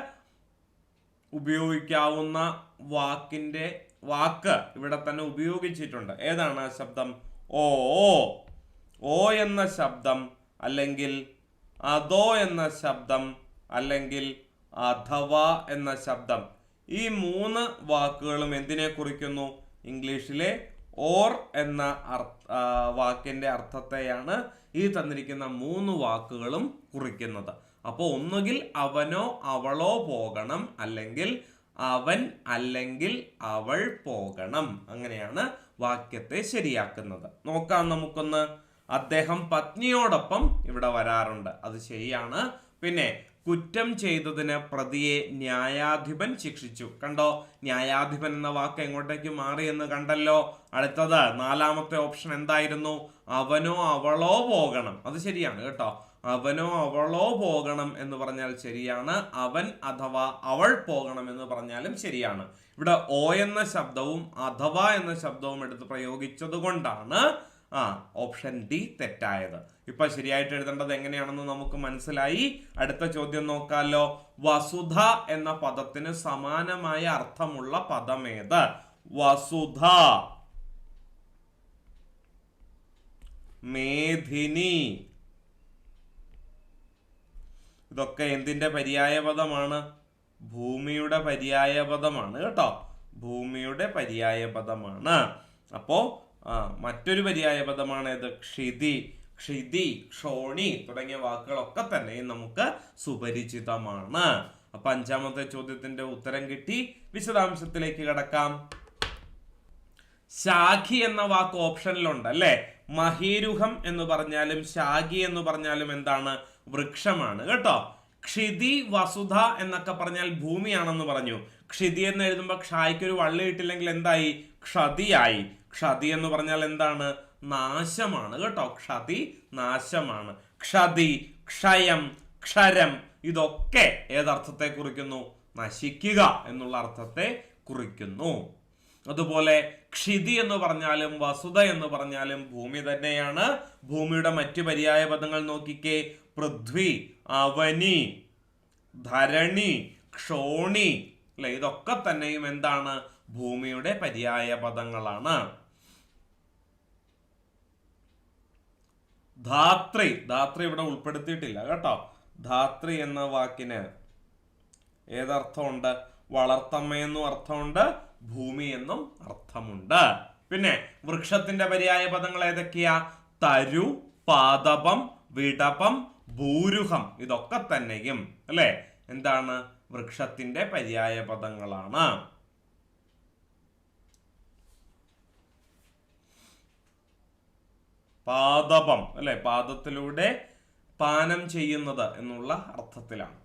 ഉപയോഗിക്കാവുന്ന വാക്ക് ഇവിടെ തന്നെ ഉപയോഗിച്ചിട്ടുണ്ട്. ഏതാണ് ആ ശബ്ദം? ഓ എന്ന ശബ്ദം, അല്ലെങ്കിൽ അതോ എന്ന ശബ്ദം, അല്ലെങ്കിൽ അഥവാ എന്ന ശബ്ദം. ഈ മൂന്ന് വാക്കുകളും എന്തിനെ കുറിക്കുന്നു? ഇംഗ്ലീഷിലെ ഓർ എന്ന വാക്കിന്റെ അർത്ഥത്തെയാണ് ഈ തന്നിരിക്കുന്ന മൂന്ന് വാക്കുകളും കുറിക്കുന്നത്. അപ്പോൾ ഒന്നുകിൽ അവനോ അവളോ പോകണം, അല്ലെങ്കിൽ അവൻ അല്ലെങ്കിൽ അവൾ പോകണം. അങ്ങനെയാണ് വാക്യത്തെ ശരിയാക്കുന്നത്. നോക്കാം നമുക്കൊന്ന്. അദ്ദേഹം പത്നിയോടൊപ്പം ഇവിടെ വരാറുണ്ട്. അത് ശരിയാണ്. പിന്നെ കുറ്റം ചെയ്തതിന് പ്രതിയെ ന്യായാധിപൻ ശിക്ഷിച്ചു. കണ്ടോ? ന്യായാധിപൻ എന്ന വാക്ക് എങ്ങോട്ടേക്ക് മാറി എന്ന് കണ്ടല്ലോ. അടുത്തത് നാലാമത്തെ ഓപ്ഷൻ എന്തായിരുന്നു? അവനോ അവളോ പോകണം. അത് ശരിയാണ് കേട്ടോ. അവനോ അവളോ പോകണം എന്ന് പറഞ്ഞാൽ ശരിയാണ്. അവൻ അഥവാ അവൾ പോകണം എന്ന് പറഞ്ഞാലും ശരിയാണ്. ഇവിടെ ഓ എന്ന ശബ്ദവും അഥവാ എന്ന ശബ്ദവും എടുത്ത് പ്രയോഗിച്ചത് കൊണ്ടാണ് ഓപ്ഷൻ ഡി തെറ്റായത്. ഇപ്പൊ ശരിയായിട്ട് എഴുതേണ്ടത് എങ്ങനെയാണെന്ന് നമുക്ക് മനസ്സിലായി. അടുത്ത ചോദ്യം നോക്കാലോ. വസുധ എന്ന പദത്തിന് സമാനമായ അർത്ഥമുള്ള പദമേത്? വസുധ, മേധിനി, ഇതൊക്കെ എന്തിന്റെ പര്യായ പദമാണ്? ഭൂമിയുടെ പര്യായ പദമാണ് കേട്ടോ. ഭൂമിയുടെ പര്യായ പദമാണ്. അപ്പോ മറ്റൊരു പര്യായ പദമാണ് ഇത് ക്ഷിതി. ക്ഷിതി, ക്ഷോണി തുടങ്ങിയ വാക്കുകളൊക്കെ തന്നെയും നമുക്ക് സുപരിചിതമാണ്. അപ്പൊ 5ാമത്തെ ചോദ്യത്തിന്റെ ഉത്തരം കിട്ടി. വിശദാംശത്തിലേക്ക് കടക്കാം. ശാഖി എന്ന വാക്ക് ഓപ്ഷനിലുണ്ട് അല്ലെ. മഹീരുഹം എന്ന് പറഞ്ഞാലും ശാഖി എന്ന് പറഞ്ഞാലും എന്താണ്? വൃക്ഷമാണ് കേട്ടോ. ക്ഷിതി, വസുധ എന്നൊക്കെ പറഞ്ഞാൽ ഭൂമിയാണെന്ന് പറഞ്ഞു. ക്ഷിതി എന്ന് എഴുതുമ്പോൾ ക്ഷായ്ക്കൊരു വള്ളി ഇട്ടില്ലെങ്കിൽ എന്തായി? ക്ഷതിയായി. ക്ഷതി എന്ന് പറഞ്ഞാൽ എന്താണ്? നാശമാണ് കേട്ടോ. ക്ഷതി നാശമാണ്. ക്ഷതി, ക്ഷയം, ക്ഷരം ഇതൊക്കെ ഏതർത്ഥത്തെ കുറിക്കുന്നു? നശിക്കുക എന്നുള്ള അർത്ഥത്തെ കുറിക്കുന്നു. അതുപോലെ ക്ഷിതി എന്ന് പറഞ്ഞാലും വസുധ എന്ന് പറഞ്ഞാലും ഭൂമി തന്നെയാണ്. ഭൂമിയുടെ മറ്റു പര്യായ പദങ്ങൾ നോക്കിക്കേ. പൃഥ്വി, അവനി, ധരണി, ക്ഷോണി അല്ലെ. ഇതൊക്കെ തന്നെയും എന്താണ്? ഭൂമിയുടെ പര്യായ പദങ്ങളാണ്. ധാത്രി, ധാത്രി ഇവിടെ ഉൾപ്പെടുത്തിയിട്ടില്ല കേട്ടോ. ധാത്രി എന്ന വാക്കിന് ഏതർത്ഥമുണ്ട്? വളർത്തമ്മയെന്നും അർത്ഥമുണ്ട്, ഭൂമി എന്നും അർത്ഥമുണ്ട്. പിന്നെ വൃക്ഷത്തിന്റെ പര്യായ പദങ്ങൾ ഏതൊക്കെയാ? തരു, പാദപം, വിടപം, ഭൂരുഹം ഇതൊക്കെ തന്നെയും അല്ലെ എന്താണ്? വൃക്ഷത്തിന്റെ പര്യായ പദങ്ങളാണ്. പാദപം അല്ലെ, പാദത്തിലൂടെ പാനം ചെയ്യുന്നത് എന്നുള്ള അർത്ഥത്തിലാണ്.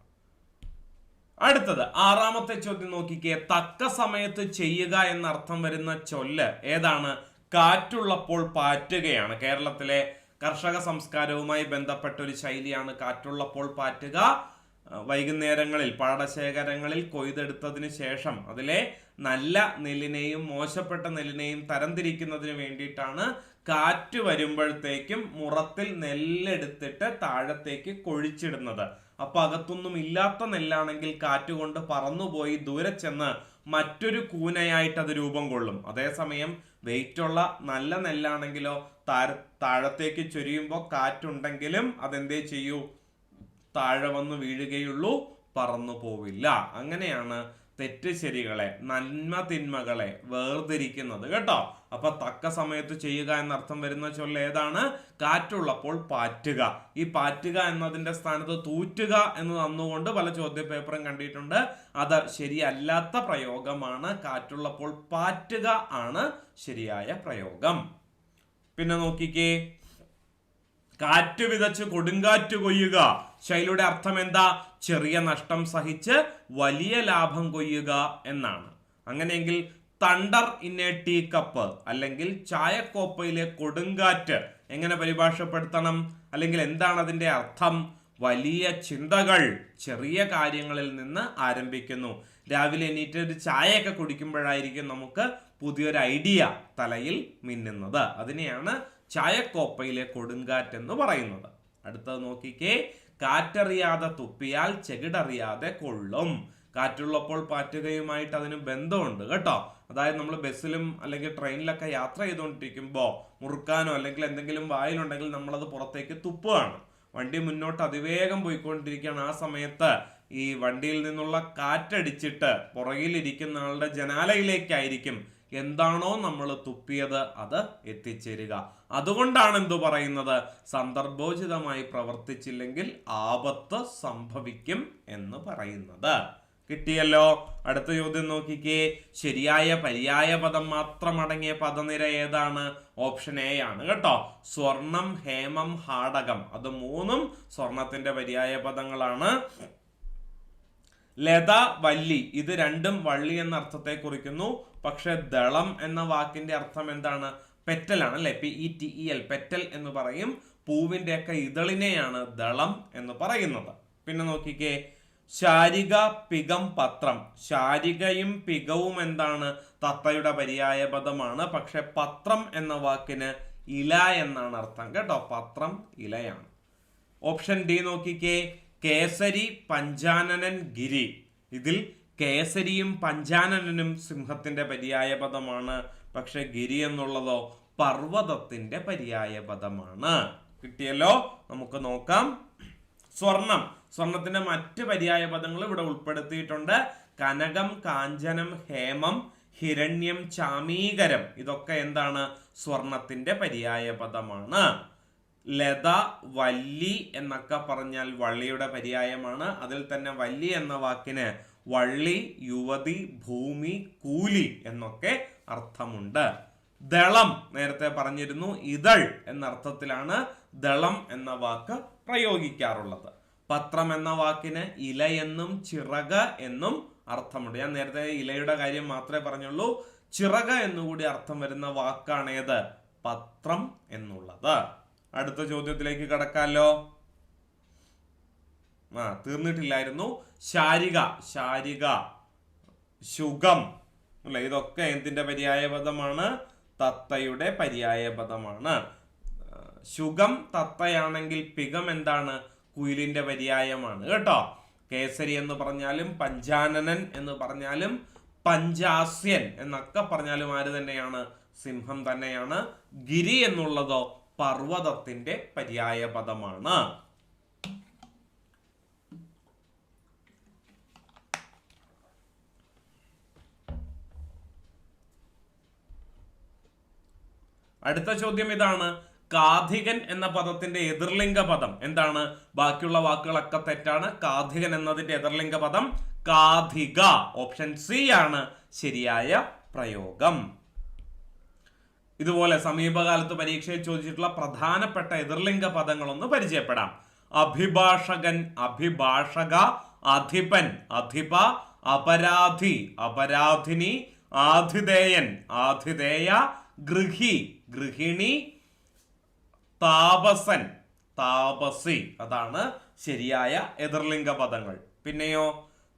അടുത്തത് 6ാമത്തെ ചോദ്യം നോക്കിക്കേ. തക്ക സമയത്ത് ചെയ്യുക എന്ന അർത്ഥം വരുന്ന ചൊല്ല് ഏതാണ്? കാറ്റുള്ളപ്പോൾ പാറ്റുകയാണ്. കേരളത്തിലെ കർഷക സംസ്കാരവുമായി ബന്ധപ്പെട്ട ഒരു ശൈലിയാണ് കാറ്റുള്ളപ്പോൾ പാറ്റുക. വൈകുന്നേരങ്ങളിൽ പാടശേഖരങ്ങളിൽ കൊയ്തെടുത്തതിന് ശേഷം അതിലെ നല്ല നെല്ലിനെയും മോശപ്പെട്ട നെല്ലിനെയും തരംതിരിക്കുന്നതിന് വേണ്ടിയിട്ടാണ് കാറ്റ് വരുമ്പോഴത്തേക്കും മുറത്തിൽ നെല്ലെടുത്തിട്ട് താഴത്തേക്ക് കൊഴിച്ചിടുന്നത്. അപ്പൊ അകത്തൊന്നും ഇല്ലാത്ത നെല്ലാണെങ്കിൽ കാറ്റുകൊണ്ട് പറന്നുപോയി ദൂരെ ചെന്ന് മറ്റൊരു കൂനയായിട്ട് അത് രൂപം കൊള്ളും. അതേസമയം വെയിറ്റുള്ള നല്ല നെല്ലാണെങ്കിലോ താഴത്തേക്ക് ചൊരിയുമ്പോൾ കാറ്റുണ്ടെങ്കിലും അതെന്തേ ചെയ്യൂ? താഴെ വന്ന് വീഴുകയുള്ളൂ, പറന്നു പോവില്ല. അങ്ങനെയാണ് തെറ്റ് ശരികളെ, നന്മ തിന്മകളെ വേർതിരിക്കുന്നത് കേട്ടോ. അപ്പൊ തക്ക സമയത്ത് ചെയ്യുക എന്നർത്ഥം വരുന്ന ചൊല്ല് ഏതാണ്? കാറ്റുള്ളപ്പോൾ പാറ്റുക. ഈ പാറ്റുക എന്നതിന്റെ സ്ഥാനത്ത് തൂറ്റുക എന്ന് തന്നുകൊണ്ട് പല ചോദ്യ പേപ്പറും കണ്ടിട്ടുണ്ട്. അത് ശരിയല്ലാത്ത പ്രയോഗമാണ്. കാറ്റുള്ളപ്പോൾ പാറ്റുക ആണ് ശരിയായ പ്രയോഗം. പിന്നെ നോക്കിക്കേ, കാറ്റ് വിതച്ച് കൊടുങ്കാറ്റ് കൊയ്യുക. ശൈലിയുടെ അർത്ഥം എന്താ? ചെറിയ നഷ്ടം സഹിച്ച് വലിയ ലാഭം കൊയ്യുക എന്നാണ്. അങ്ങനെയെങ്കിൽ thunder in a tea cup അല്ലെങ്കിൽ ചായക്കോപ്പയിലെ കൊടുങ്കാറ്റ് എങ്ങനെ പരിഭാഷപ്പെടുത്തണം? അല്ലെങ്കിൽ എന്താണ് അതിന്റെ അർത്ഥം? വലിയ ചിന്തകൾ ചെറിയ കാര്യങ്ങളിൽ നിന്ന് ആരംഭിക്കുന്നു. രാവിലെ എണീറ്റ് ഒരു ചായയൊക്കെ കുടിക്കുമ്പോഴായിരിക്കും നമുക്ക് പുതിയൊരു ഐഡിയ തലയിൽ മിന്നുന്നത്. അതിനെയാണ് ചായക്കോപ്പയിലെ കൊടുങ്കാറ്റ് എന്ന് പറയുന്നത്. അടുത്തത് നോക്കിക്കേ, കാറ്ററിയാതെ തുപ്പിയാൽ ചെകിടറിയാതെ കൊള്ളും. കാറ്റുള്ളപ്പോൾ പാറ്റുകയുമായിട്ട് അതിന് ബന്ധമുണ്ട് കേട്ടോ. അതായത് നമ്മൾ ബസ്സിലും അല്ലെങ്കിൽ ട്രെയിനിലൊക്കെ യാത്ര ചെയ്തുകൊണ്ടിരിക്കുമ്പോൾ മുറുക്കാനോ അല്ലെങ്കിൽ എന്തെങ്കിലും വായിലുണ്ടെങ്കിൽ നമ്മളത് പുറത്തേക്ക് തുപ്പുകയാണ്. വണ്ടി മുന്നോട്ട് അതിവേഗം പോയിക്കൊണ്ടിരിക്കുകയാണ്. ആ സമയത്ത് ഈ വണ്ടിയിൽ നിന്നുള്ള കാറ്റടിച്ചിട്ട് പുറകിലിരിക്കുന്ന ആളുടെ ജനാലയിലേക്കായിരിക്കും എന്താണോ നമ്മൾ തുപ്പിയത് അത് എത്തിച്ചേരുക. അതുകൊണ്ടാണ് എന്തു പറയുന്നത്? സന്ദർഭോചിതമായി പ്രവർത്തിച്ചില്ലെങ്കിൽ ആപത്ത് സംഭവിക്കും എന്ന് പറയുന്നത്. കിട്ടിയല്ലോ. അടുത്ത ചോദ്യം നോക്കിക്കേ. ശരിയായ പര്യായ പദം മാത്രം അടങ്ങിയ പദനിര ഏതാണ്? ഓപ്ഷൻ എ ആണ് കേട്ടോ. സ്വർണം, ഹേമം, ഹാടകം അത് മൂന്നും സ്വർണത്തിന്റെ പര്യായ പദങ്ങളാണ്. ലത, വല്ലി ഇത് രണ്ടും വള്ളി എന്ന അർത്ഥത്തെ കുറിക്കുന്നു. പക്ഷെ ദളം എന്ന വാക്കിന്റെ അർത്ഥം എന്താണ്? പെറ്റലാണ് അല്ലെ. PETEL പെറ്റൽ എന്ന് പറയും. പൂവിന്റെ ഒക്കെ ഇതളിനെയാണ് ദളം എന്ന് പറയുന്നത്. പിന്നെ നോക്കിക്കേ, ശാരിക, പികം, പത്രം. ശാരികയും പികവും എന്താണ്? തത്തയുടെ പര്യായ പദമാണ്. പക്ഷെ പത്രം എന്ന വാക്കിന് ഇല എന്നാണ് അർത്ഥം കേട്ടോ. പത്രം ഇലയാണ്. ഓപ്ഷൻ ഡി നോക്കിക്കേ, കേസരി, പഞ്ചാനനൻ, ഗിരി. ഇതിൽ കേസരിയും പഞ്ചാനനനും സിംഹത്തിന്റെ പര്യായ പദമാണ്. പക്ഷെ ഗിരി എന്നുള്ളതോ പർവ്വതത്തിന്റെ പര്യായ പദമാണ്. കിട്ടിയല്ലോ. നമുക്ക് നോക്കാം. സ്വർണം, സ്വർണത്തിന്റെ മറ്റ് പര്യായ പദങ്ങൾ ഇവിടെ ഉൾപ്പെടുത്തിയിട്ടുണ്ട്. കനകം, കാഞ്ചനം, ഹേമം, ഹിരണ്യം, ചാമീകരം ഇതൊക്കെ എന്താണ്? സ്വർണത്തിന്റെ പര്യായ പദമാണ്. ലത, വല്ലി എന്നൊക്കെ പറഞ്ഞാൽ വള്ളിയുടെ പര്യായമാണ്. അതിൽ തന്നെ വല്ലി എന്ന വാക്കിന് വള്ളി, യുവതി, ഭൂമി, കൂലി എന്നൊക്കെ അർത്ഥമുണ്ട്. ദളം നേരത്തെ പറഞ്ഞിരുന്നു, ഇതൾ എന്ന അർത്ഥത്തിലാണ് ദളം എന്ന വാക്ക് പ്രയോഗിക്കാറുള്ളത്. പത്രം എന്ന വാക്കിന് ഇല എന്നും ചിറക് എന്നും അർത്ഥമുണ്ട്. ഞാൻ നേരത്തെ ഇലയുടെ കാര്യം മാത്രമേ പറഞ്ഞുള്ളൂ. ചിറക് എന്നുകൂടി അർത്ഥം വരുന്ന വാക്കാണേത്? പത്രം എന്നുള്ളത്. അടുത്ത ചോദ്യത്തിലേക്ക് കടക്കാലോ. തീർന്നിട്ടില്ലായിരുന്നു. ശാരിക, ശാരിക, ശുഗം അല്ലെ, ഇതൊക്കെ എന്തിന്റെ പര്യായ പദമാണ്? തത്തയുടെ പര്യായ പദമാണ്. ശുഗം തത്തയാണെങ്കിൽ പികം എന്താണ്? കുയിലിന്റെ പര്യായമാണ് കേട്ടോ. കേസരി എന്ന് പറഞ്ഞാലും പഞ്ചാനനൻ എന്ന് പറഞ്ഞാലും പഞ്ചാസ്യൻ എന്നൊക്കെ പറഞ്ഞാലും ആര് തന്നെയാണ്? സിംഹം തന്നെയാണ്. ഗിരി എന്നുള്ളതോ പർവ്വതത്തിന്റെ പര്യായ പദമാണ്. അടുത്ത ചോദ്യം ഇതാണ്. കാഥികൻ എന്ന പദത്തിന്റെ എതിർലിംഗ പദം എന്താണ്? ബാക്കിയുള്ള വാക്കുകളൊക്കെ തെറ്റാണ്. കാഥികൻ എന്നതിന്റെ എതിർലിംഗ പദം കാഥിക. ഓപ്ഷൻ സി ആണ് ശരിയായ പ്രയോഗം. ഇതുപോലെ സമീപകാലത്ത് പരീക്ഷയിൽ ചോദിച്ചിട്ടുള്ള പ്രധാനപ്പെട്ട എതിർലിംഗ പദങ്ങളൊന്ന് പരിചയപ്പെടാം. അഭിഭാഷകൻ, അഭിഭാഷക, അധിപൻ, അധിപ, അപരാധി, അപരാധിനി, ആതിഥേയൻ, ആതിഥേയ, ഗൃഹി, ഗൃഹിണി, താപസൻ, താപസി. അതാണ് ശരിയായ എതിർലിംഗ പദങ്ങൾ. പിന്നെയോ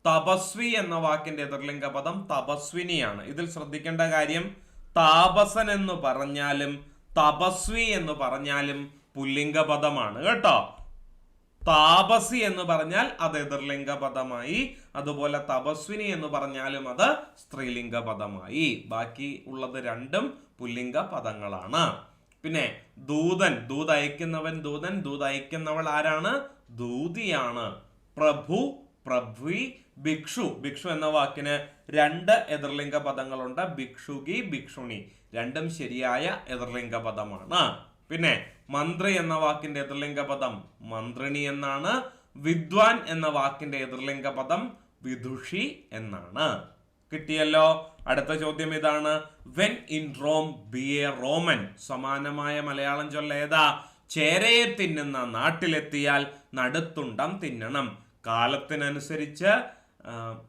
തപസ്വി എന്ന വാക്കിന്റെ എതിർലിംഗ പദം തപസ്വിനിയാണ്. ഇതിൽ ശ്രദ്ധിക്കേണ്ട കാര്യം, താപസൻ എന്ന് പറഞ്ഞാലും തപസ്വി എന്ന് പറഞ്ഞാലും പുല്ലിംഗ പദമാണ് കേട്ടോ. താപസി എന്ന് പറഞ്ഞാൽ അത് എതിർലിംഗ പദമായി, അതുപോലെ തപസ്വിനി എന്ന് പറഞ്ഞാലും അത് സ്ത്രീലിംഗ പദമായി. ബാക്കി ഉള്ളത് രണ്ടും പുല്ലിംഗ പദങ്ങളാണ്. പിന്നെ ദൂതൻ, ദൂത് അയക്കുന്നവൻ ദൂതൻ, ദൂത് അയക്കുന്നവൾ ആരാണ്? ദൂതിയാണ്. പ്രഭു, പ്രഭ്വി, ഭിക്ഷു, ഭിക്ഷു എന്ന വാക്കിന് രണ്ട് എതിർലിംഗ പദങ്ങളുണ്ട്. ഭിക്ഷുകി, ഭിക്ഷുണി, രണ്ടും ശരിയായ എതിർലിംഗ പദമാണ്. പിന്നെ മന്ത്രി എന്ന വാക്കിന്റെ എതിർലിംഗ പദം മന്ത്രിണി എന്നാണ്. വിദ്വാൻ എന്ന വാക്കിന്റെ എതിർലിംഗ പദം വിദുഷി എന്നാണ്. കിട്ടിയല്ലോ. അടുത്ത ചോദ്യം ഇതാണ്. When in Rome be a Roman. സമാനമായ മലയാളം ചൊല്ല ഏതാ? ചേരയെ തിന്നുന്ന നാട്ടിലെത്തിയാൽ നടുത്തുണ്ടം തിന്നണം. കാലത്തിനനുസരിച്ച്,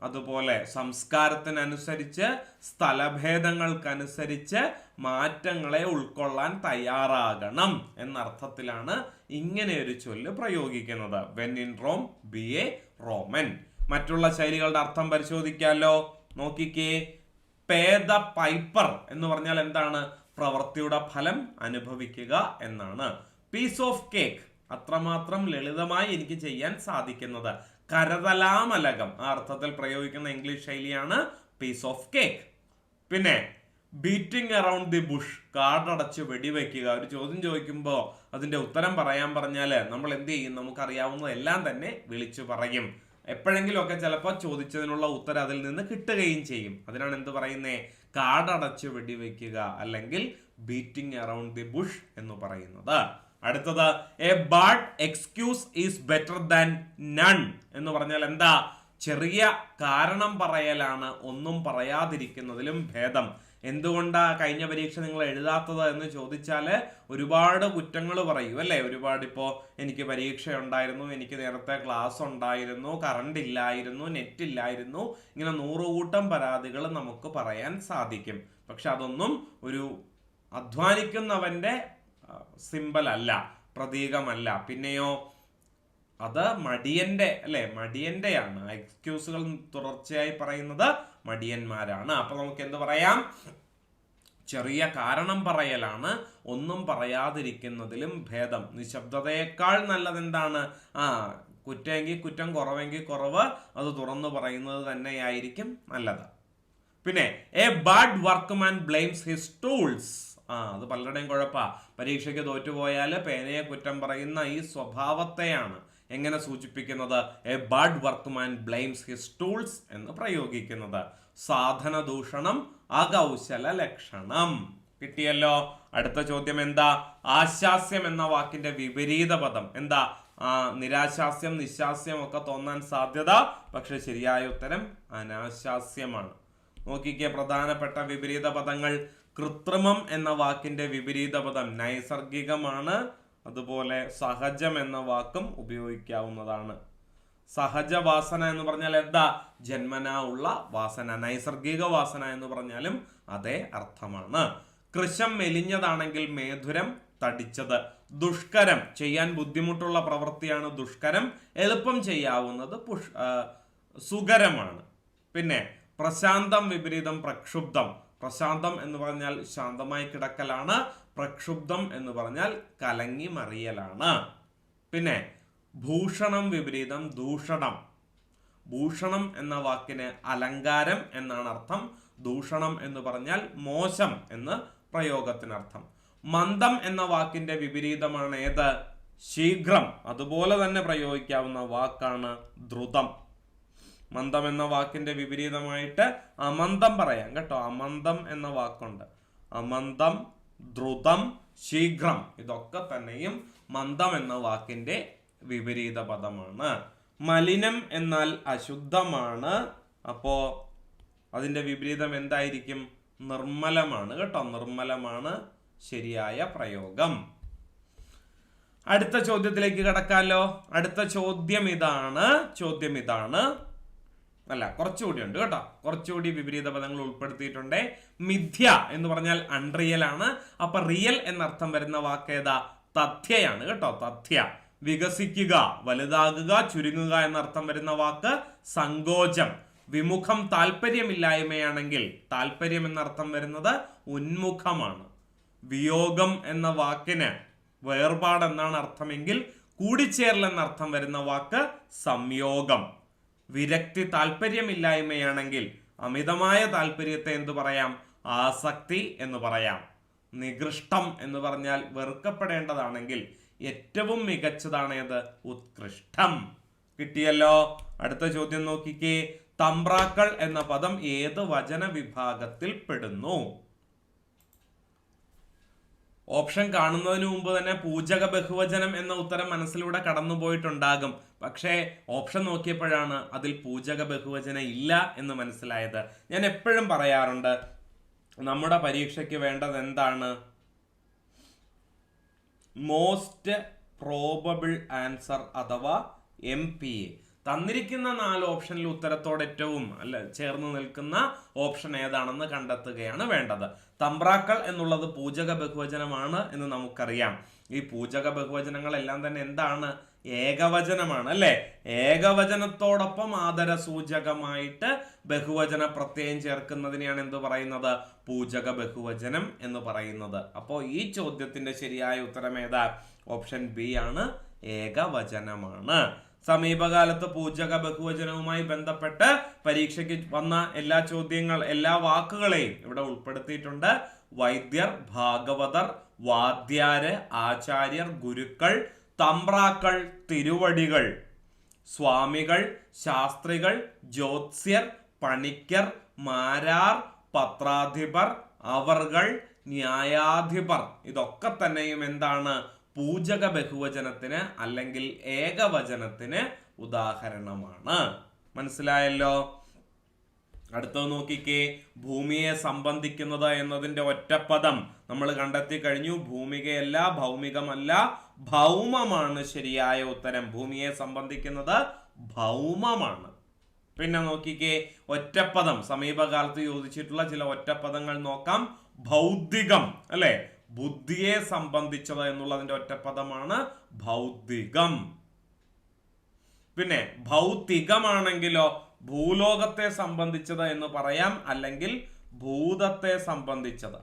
അതുപോലെ സംസ്കാരത്തിനനുസരിച്ച്, സ്ഥലഭേദങ്ങൾക്കനുസരിച്ച് മാറ്റങ്ങളെ ഉൾക്കൊള്ളാൻ തയ്യാറാകണം എന്നർത്ഥത്തിലാണ് ഇങ്ങനെ ഒരു ചൊല്ല് പ്രയോഗിക്കുന്നത്. When in Rome be a Roman. മറ്റുള്ള ശൈലികളുടെ അർത്ഥം പരിശോധിക്കാലോ. നോക്കിക്കേ. പേദ പൈപ്പർ എന്ന് പറഞ്ഞാൽ എന്താണ്? പ്രവൃത്തിയുടെ ഫലം അനുഭവിക്കുക എന്നാണ്. പീസ് ഓഫ് കേക്ക്, അത്രമാത്രം ലളിതമായി എനിക്ക് ചെയ്യാൻ സാധിക്കുന്നത്. കരതലാമലകം, ആ അർത്ഥത്തിൽ പ്രയോഗിക്കുന്ന ഇംഗ്ലീഷ് ശൈലിയാണ് പീസ് ഓഫ് കേക്ക്. പിന്നെ ബീറ്റിംഗ് അറൌണ്ട് ദി ബുഷ്, കാടടച്ച് വെടിവെക്കുക. ഒരു ചോദ്യം ചോദിക്കുമ്പോൾ അതിന്റെ ഉത്തരം പറയാൻ പറഞ്ഞാൽ നമ്മൾ എന്ത് ചെയ്യും? നമുക്കറിയാവുന്നതെല്ലാം തന്നെ വിളിച്ചു പറയും. എപ്പോഴെങ്കിലും ഒക്കെ ചിലപ്പോൾ ചോദിച്ചതിനുള്ള ഉത്തരം അതിൽ നിന്ന് കിട്ടുകയും ചെയ്യും. അതിനാണ് എന്ത് പറയുന്നേ? കാടടച്ച് വെടിവെക്കുക അല്ലെങ്കിൽ ബീറ്റിംഗ് അറൌണ്ട് ദി ബുഷ് എന്ന് പറയുന്നത്. അടുത്തത് A bad excuse is better than none എന്ന് പറഞ്ഞാൽ എന്താ? ചെറിയ കാരണം പറയലാണ് ഒന്നും പറയാതിരിക്കുന്നതിലും ഭേദം. എന്തുകൊണ്ടാ കഴിഞ്ഞ പരീക്ഷ നിങ്ങൾ എഴുതാത്തത് എന്ന് ചോദിച്ചാല് ഒരുപാട് കുറ്റങ്ങൾ പറയൂ അല്ലെ. ഒരുപാട് ഇപ്പോ എനിക്ക് പരീക്ഷ ഉണ്ടായിരുന്നു, എനിക്ക് നേരത്തെ ക്ലാസ് ഉണ്ടായിരുന്നു, കറണ്ട് ഇല്ലായിരുന്നു, നെറ്റ് ഇല്ലായിരുന്നു, ഇങ്ങനെ 100 കൂട്ടം പരാതികൾ നമുക്ക് പറയാൻ സാധിക്കും. പക്ഷെ അതൊന്നും ഒരു അധ്വാനിക്കുന്നവന്റെ സിമ്പൽ അല്ല, പ്രതീകമല്ല. പിന്നെയോ അത് മടിയന്റെ അല്ലെ, മടിയന്റെയാണ്. എക്സ്ക്യൂസുകൾ തുടർച്ചയായി പറയുന്നത് മടിയന്മാരാണ്. അപ്പൊ നമുക്ക് എന്ത് പറയാം? ചെറിയ കാരണം പറയലാണ് ഒന്നും പറയാതിരിക്കുന്നതിലും ഭേദം. നിശബ്ദതയേക്കാൾ നല്ലത് എന്താണ്? കുറ്റമെങ്കിൽ കുറ്റം, കുറവെങ്കിൽ കുറവ്, അത് തുറന്നു പറയുന്നത് തന്നെയായിരിക്കും നല്ലത്. പിന്നെ A bad workman blames his tools. അത് പലരുടെയും കുഴപ്പാ. പരീക്ഷയ്ക്ക് തോറ്റുപോയാൽ പേനയെ കുറ്റം പറയുന്ന ഈ സ്വഭാവത്തെയാണ് എങ്ങനെ സൂചിപ്പിക്കുന്നത്? A bad workman blames his tools എന്ന് പ്രയോഗിക്കുന്നത്. സാധന ദൂഷണം, അകൗശല ലക്ഷണം. കിട്ടിയല്ലോ. അടുത്ത ചോദ്യം എന്താ? ആശാസ്യം എന്ന വാക്കിന്റെ വിപരീത പദം എന്താ? നിരാശാസ്യം, നിശാസ്യം ഒക്കെ തോന്നാൻ സാധ്യത, പക്ഷെ ശരിയായ ഉത്തരം അനാശാസ്യമാണ്. നോക്കിക്കേ പ്രധാനപ്പെട്ട വിപരീത പദങ്ങൾ. കൃത്രിമം എന്ന വാക്കിന്റെ വിപരീത പദം നൈസർഗികമാണ്. അതുപോലെ സഹജം എന്ന വാക്കും ഉപയോഗിക്കാവുന്നതാണ്. സഹജവാസന എന്ന് പറഞ്ഞാൽ എന്താ? ജന്മനാ ഉള്ള വാസന. നൈസർഗിക വാസന എന്ന് പറഞ്ഞാലും അതേ അർത്ഥമാണ്. കൃശം മെലിഞ്ഞതാണെങ്കിൽ മേധുരം തടിച്ചത്. ദുഷ്കരം, ചെയ്യാൻ ബുദ്ധിമുട്ടുള്ള പ്രവൃത്തിയാണ് ദുഷ്കരം. എളുപ്പം ചെയ്യാവുന്നത് സുകരമാണ്. പിന്നെ പ്രശാന്തം വിപരീതം പ്രക്ഷുബ്ധം. പ്രശാന്തം എന്ന് പറഞ്ഞാൽ ശാന്തമായി കിടക്കലാണ്. പ്രക്ഷുബ്ധം എന്ന് പറഞ്ഞാൽ കലങ്ങി മറിയലാണ്. പിന്നെ ഭൂഷണം വിപരീതം ദൂഷണം. ഭൂഷണം എന്ന വാക്കിന് അലങ്കാരം എന്നാണ് അർത്ഥം. ദൂഷണം എന്ന് പറഞ്ഞാൽ മോശം എന്ന് പ്രയോഗത്തിനർത്ഥം. മന്ദം എന്ന വാക്കിന്റെ വിപരീതമാണ് ഏത്? ശീഘ്രം. അതുപോലെ തന്നെ പ്രയോഗിക്കാവുന്ന വാക്കാണ് ദ്രുതം. മന്ദം എന്ന വാക്കിന്റെ വിപരീതമായിട്ട് അമന്ദം പറയാം കേട്ടോ. അമന്ദം എന്ന വാക്കുണ്ട്. അമന്ദം, ദ്രുതം, ശീഘ്രം ഇതൊക്കെ തന്നെയും മന്ദം എന്ന വാക്കിന്റെ വിപരീത പദമാണ്. മലിനം എന്നാൽ അശുദ്ധമാണ്. അപ്പോ അതിന്റെ വിപരീതം എന്തായിരിക്കും? നിർമ്മലമാണ് കേട്ടോ. നിർമ്മലമാണ് ശരിയായ പ്രയോഗം. അടുത്ത ചോദ്യത്തിലേക്ക് കടക്കാലോ. അടുത്ത ചോദ്യം ഇതാണ്. അല്ല, കുറച്ചുകൂടി ഉണ്ട് കേട്ടോ. കുറച്ചുകൂടി വിപരീത പദങ്ങൾ ഉൾപ്പെടുത്തിയിട്ടുണ്ട്. മിഥ്യ എന്ന് പറഞ്ഞാൽ അൺറിയൽ ആണ്. അപ്പൊ റിയൽ എന്നർത്ഥം വരുന്ന വാക്ക് ഏതാ? തഥ്യയാണ് കേട്ടോ. തഥ്യ. വികസിക്കുക, വലുതാകുക, ചുരുങ്ങുക എന്നർത്ഥം വരുന്ന വാക്ക് സങ്കോചം. വിമുഖം താല്പര്യമില്ലായ്മയാണെങ്കിൽ താല്പര്യം എന്നർത്ഥം വരുന്നത് ഉന്മുഖമാണ്. വിയോഗം എന്ന വാക്കിന് വേർപാട് എന്നാണ് അർത്ഥമെങ്കിൽ കൂടിച്ചേരൽ എന്നർത്ഥം വരുന്ന വാക്ക് സംയോഗം. വിരക്തി താല്പര്യമില്ലായ്മയാണെങ്കിൽ അമിതമായ താല്പര്യത്തെ എന്തു പറയാം? ആസക്തി എന്ന് പറയാം. നികൃഷ്ടം എന്ന് പറഞ്ഞാൽ വെറുക്കപ്പെടേണ്ടതാണെങ്കിൽ ഏറ്റവും മികച്ചതാണ് ഏത്? ഉത്കൃഷ്ടം. കിട്ടിയല്ലോ. അടുത്ത ചോദ്യം നോക്കിക്കേ. തമ്പ്രാക്കൾ എന്ന പദം ഏത് വചന വിഭാഗത്തിൽ പെടുന്നു? ഓപ്ഷൻ കാണുന്നതിന് മുമ്പ് തന്നെ പൂജക ബഹുവചനം എന്ന ഉത്തരം മനസ്സിലൂടെ കടന്നുപോയിട്ടുണ്ടാകും. പക്ഷേ ഓപ്ഷൻ നോക്കിയപ്പോഴാണ് അതിൽ പൂജക ബഹുവചനം ഇല്ല എന്ന് മനസ്സിലായത്. ഞാൻ എപ്പോഴും പറയാറുണ്ട്, നമ്മുടെ പരീക്ഷയ്ക്ക് വേണ്ടത് എന്താണ്? മോസ്റ്റ് പ്രോബബിൾ ആൻസർ അഥവാ MPA. തന്നിരിക്കുന്ന 4 ഓപ്ഷനിൽ ഉത്തരത്തോട് ഏറ്റവും ചേർന്ന് നിൽക്കുന്ന ഓപ്ഷൻ ഏതാണെന്ന് കണ്ടെത്തുകയാണ് വേണ്ടത്. തമ്പ്രാക്കൾ എന്നുള്ളത് പൂജക ബഹുവചനമാണ് എന്ന് നമുക്കറിയാം. ഈ പൂജക ബഹുവചനങ്ങളെല്ലാം തന്നെ എന്താണ്? ഏകവചനമാണ് അല്ലെ. ഏകവചനത്തോടൊപ്പം ആദരസൂചകമായിട്ട് ബഹുവചന പ്രത്യയം ചേർക്കുന്നതിനെയാണ് എന്ത് പറയുന്നത്? പൂജക ബഹുവചനം എന്ന് പറയുന്നത്. അപ്പോൾ ഈ ചോദ്യത്തിന്റെ ശരിയായ ഉത്തരം ഏതാ? ഓപ്ഷൻ ബി ആണ്, ഏകവചനമാണ്. സമീപകാലത്ത് പൂജക ബഹുവചനവുമായി ബന്ധപ്പെട്ട് പരീക്ഷയ്ക്ക് വന്ന എല്ലാ വാക്കുകളെയും ഇവിടെ ഉൾപ്പെടുത്തിയിട്ടുണ്ട്. വൈദ്യർ, ഭാഗവതർ, വാദ്യാര്, ആചാര്യർ, ഗുരുക്കൾ, തമ്പ്രാക്കൾ, തിരുവടികൾ, സ്വാമികൾ, ശാസ്ത്രികൾ, ജ്യോത്സ്യർ, പണിക്കർ, മാരാർ, പത്രാധിപർ, അവർകൾ, ന്യായാധിപർ ഇതൊക്കെ തന്നെയും എന്താണ്? പൂജക ബഹുവചനത്തിന് അല്ലെങ്കിൽ ഏകവചനത്തിന് ഉദാഹരണമാണ്. മനസ്സിലായല്ലോ. അടുത്തത് നോക്കിക്കേ. ഭൂമിയെ സംബന്ധിക്കുന്നത് എന്നതിന്റെ ഒറ്റപ്പദം നമ്മൾ കണ്ടെത്തി കഴിഞ്ഞു. ഭൂമികയല്ല, ഭൗമികമല്ല, ഭൗമമാണ് ശരിയായ ഉത്തരം. ഭൂമിയെ സംബന്ധിക്കുന്നത് ഭൗമമാണ്. പിന്നെ നോക്കിക്കേ, ഒറ്റപ്പദം സമീപകാലത്ത് ചോദിച്ചിട്ടുള്ള ചില ഒറ്റപ്പദങ്ങൾ നോക്കാം. ഭൗതികം അല്ലെ, ബുദ്ധിയെ സംബന്ധിച്ചത് എന്നുള്ളതിന്റെ ഒറ്റപ്പദമാണ് ഭൗതികം. പിന്നെ ഭൗതികമാണെങ്കിലോ ഭൂലോകത്തെ സംബന്ധിച്ചത് എന്ന് പറയാം, അല്ലെങ്കിൽ ഭൂതത്തെ സംബന്ധിച്ചത്.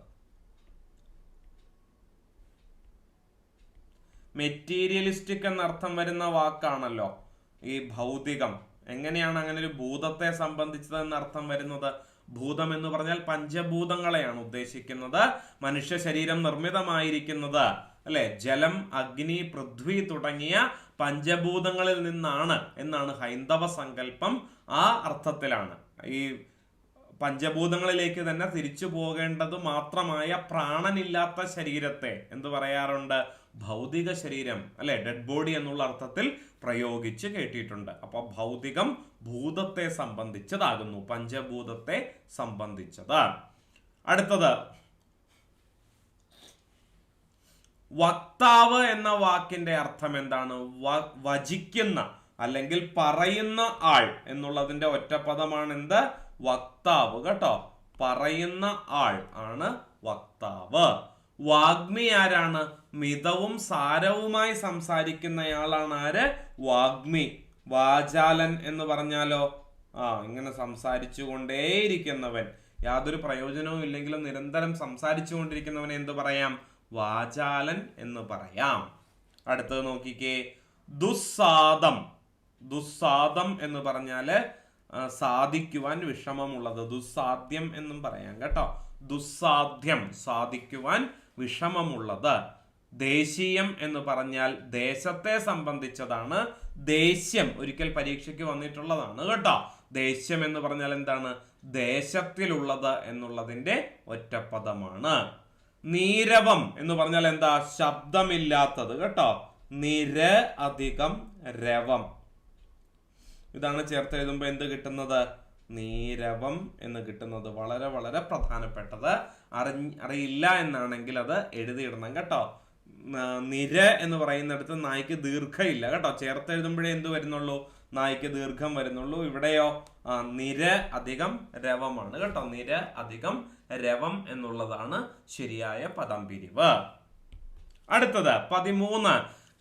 മെറ്റീരിയലിസ്റ്റിക് എന്നർത്ഥം വരുന്ന വാക്കാണല്ലോ ഈ ഭൗതികം. എങ്ങനെയാണ് അങ്ങനെ ഒരു ഭൂതത്തെ സംബന്ധിച്ചത് എന്നർത്ഥം വരുന്നത്? ഭൂതം എന്ന് പറഞ്ഞാൽ പഞ്ചഭൂതങ്ങളെയാണ് ഉദ്ദേശിക്കുന്നത്. മനുഷ്യ ശരീരം നിർമ്മിതമായിരിക്കുന്നത് അല്ലെ ജലം, അഗ്നി, പൃഥ്വി തുടങ്ങിയ പഞ്ചഭൂതങ്ങളിൽ നിന്നാണ് എന്നാണ് ഹൈന്ദവ സങ്കല്പം. ആ അർത്ഥത്തിലാണ് ഈ പഞ്ചഭൂതങ്ങളിലേക്ക് തന്നെ തിരിച്ചു പോകേണ്ടത് മാത്രമായ പ്രാണനില്ലാത്ത ശരീരത്തെ എന്ത് പറയാറുണ്ട്? ഭൗതിക ശരീരം, അല്ലെ, ഡെഡ് ബോഡി എന്നുള്ള അർത്ഥത്തിൽ പ്രയോഗിച്ച് കേട്ടിട്ടുണ്ട്. അപ്പൊ ഭൗതികം ഭൂതത്തെ സംബന്ധിച്ചതാകുന്നു, പഞ്ചഭൂതത്തെ സംബന്ധിച്ചത്. അടുത്തത് വക്താവ് എന്ന വാക്കിന്റെ അർത്ഥം എന്താണ്? വചിക്കുന്ന അല്ലെങ്കിൽ പറയുന്ന ആൾ എന്നുള്ളതിന്റെ ഒറ്റപ്പദമാണ് എന്ത്? വക്താവ്. കേട്ടോ, പറയുന്ന ആൾ ആണ് വക്താവ്. വാഗ്മി ആരാണ്? മിതവും സാരവുമായി സംസാരിക്കുന്നയാളാണ് ആര്? വാഗ്മി. വാചാലൻ എന്ന് പറഞ്ഞാലോ? ഇങ്ങനെ സംസാരിച്ചു കൊണ്ടേയിരിക്കുന്നവൻ, യാതൊരു പ്രയോജനവും ഇല്ലെങ്കിലും നിരന്തരം സംസാരിച്ചു കൊണ്ടിരിക്കുന്നവനെ എന്ത് പറയാം? വാചാലൻ എന്ന് പറയാം. അടുത്തത് നോക്കിക്കേ, ദുസ്സാദം. ദുസ്സാദം എന്ന് പറഞ്ഞാല് സാധിക്കുവാൻ വിഷമമുള്ളത്, ദുസ്സാധ്യം എന്നും പറയാം. കേട്ടോ, ദുസ്സാധ്യം, സാധിക്കുവാൻ വിഷമമുള്ളത്. ദേശീയം എന്ന് പറഞ്ഞാൽ ദേശത്തെ സംബന്ധിച്ചതാണ്. ദേശ്യം ഒരിക്കൽ പരീക്ഷയ്ക്ക് വന്നിട്ടുള്ളതാണ്. കേട്ടോ, ദേശ്യം എന്ന് പറഞ്ഞാൽ എന്താണ്? ദേശത്തിലുള്ളത് എന്നുള്ളതിന്റെ ഒറ്റപ്പദമാണ്. നീരവം എന്ന് പറഞ്ഞാൽ എന്താ? ശബ്ദമില്ലാത്തത്. കേട്ടോ, നിര അധികം രവം, ഇതാണ് ചേർത്ത് എഴുതുമ്പോൾ എന്ത് കിട്ടുന്നത്? നീരവം എന്ന് കിട്ടുന്നത്. വളരെ വളരെ പ്രധാനപ്പെട്ടത്. അറിയില്ല എന്നാണെങ്കിൽ അത് എഴുതിയിടണം. കേട്ടോ, നിര എന്ന് പറയുന്നിടത്ത് നായ്ക്ക് ദീർഘമില്ല. കേട്ടോ, ചേർത്ത് എഴുതുമ്പോഴേ എന്ത് വരുന്നുള്ളൂ? നായ്ക്ക് ദീർഘം വരുന്നുള്ളൂ. ഇവിടെയോ നിര അധികം രവമാണ്. കേട്ടോ, നിര അധികം രവം എന്നുള്ളതാണ് ശരിയായ പദം പിരിവ്. അടുത്തത് 13.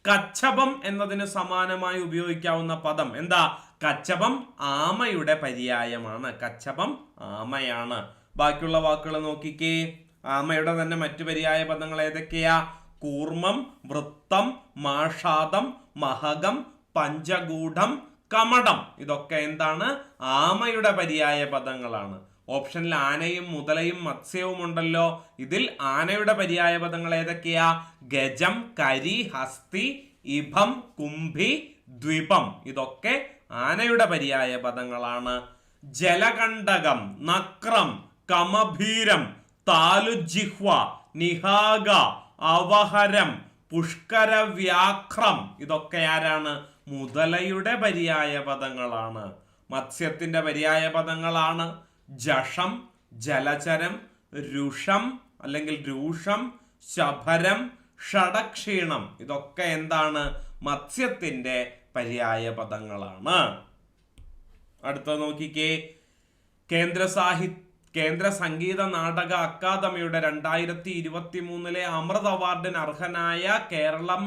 കച്ചപം എന്നതിന് സമാനമായി ഉപയോഗിക്കാവുന്ന പദം എന്താ? കച്ചപം ആമയുടെ പര്യായമാണ്. കച്ചപം ആമയാണ്. ബാക്കിയുള്ള വാക്കുകൾ നോക്കിക്കേ. ആമയുടെ തന്നെ മറ്റു പര്യായ പദങ്ങൾ ഏതൊക്കെയാ? കൂർമ്മം, വൃത്തം, മാഷാദം, മഹകം, പഞ്ചഗൂഢം, കമടം. ഇതൊക്കെ എന്താണ്? ആമയുടെ പര്യായ പദങ്ങളാണ്. ഓപ്ഷനിൽ ആനയും മുതലയും മത്സ്യവും ഉണ്ടല്ലോ. ഇതിൽ ആനയുടെ പര്യായ പദങ്ങൾ ഏതൊക്കെയാ? ഗജം, കരി, ഹസ്തി, ഇഭം, കുംഭി, ദ്വിപം. ഇതൊക്കെ ആനയുടെ പര്യായ പദങ്ങളാണ്. ജലകണ്ടകം, നക്രം, കമഭീരം, താലുജിഹ്വ, നിഹാഗ, അവഹരം, പുഷ്കരവ്യാഘ്രം. ഇതൊക്കെ ആരാണ്? മുതലയുടെ പര്യായ പദങ്ങളാണ്. മത്സ്യത്തിന്റെ പര്യായ പദങ്ങളാണ് ജഷം, ജലചരം, രുഷം അല്ലെങ്കിൽ രൂഷം, ശഭരം, ഷഡക്ഷീണം. ഇതൊക്കെ എന്താണ്? മത്സ്യത്തിന്റെ പര്യായ പദങ്ങളാണ്. അടുത്തത് നോക്കിക്കേ. കേന്ദ്ര സംഗീത നാടക അക്കാദമിയുടെ 2023 അമൃത് അവാർഡിന് അർഹനായ കേരളം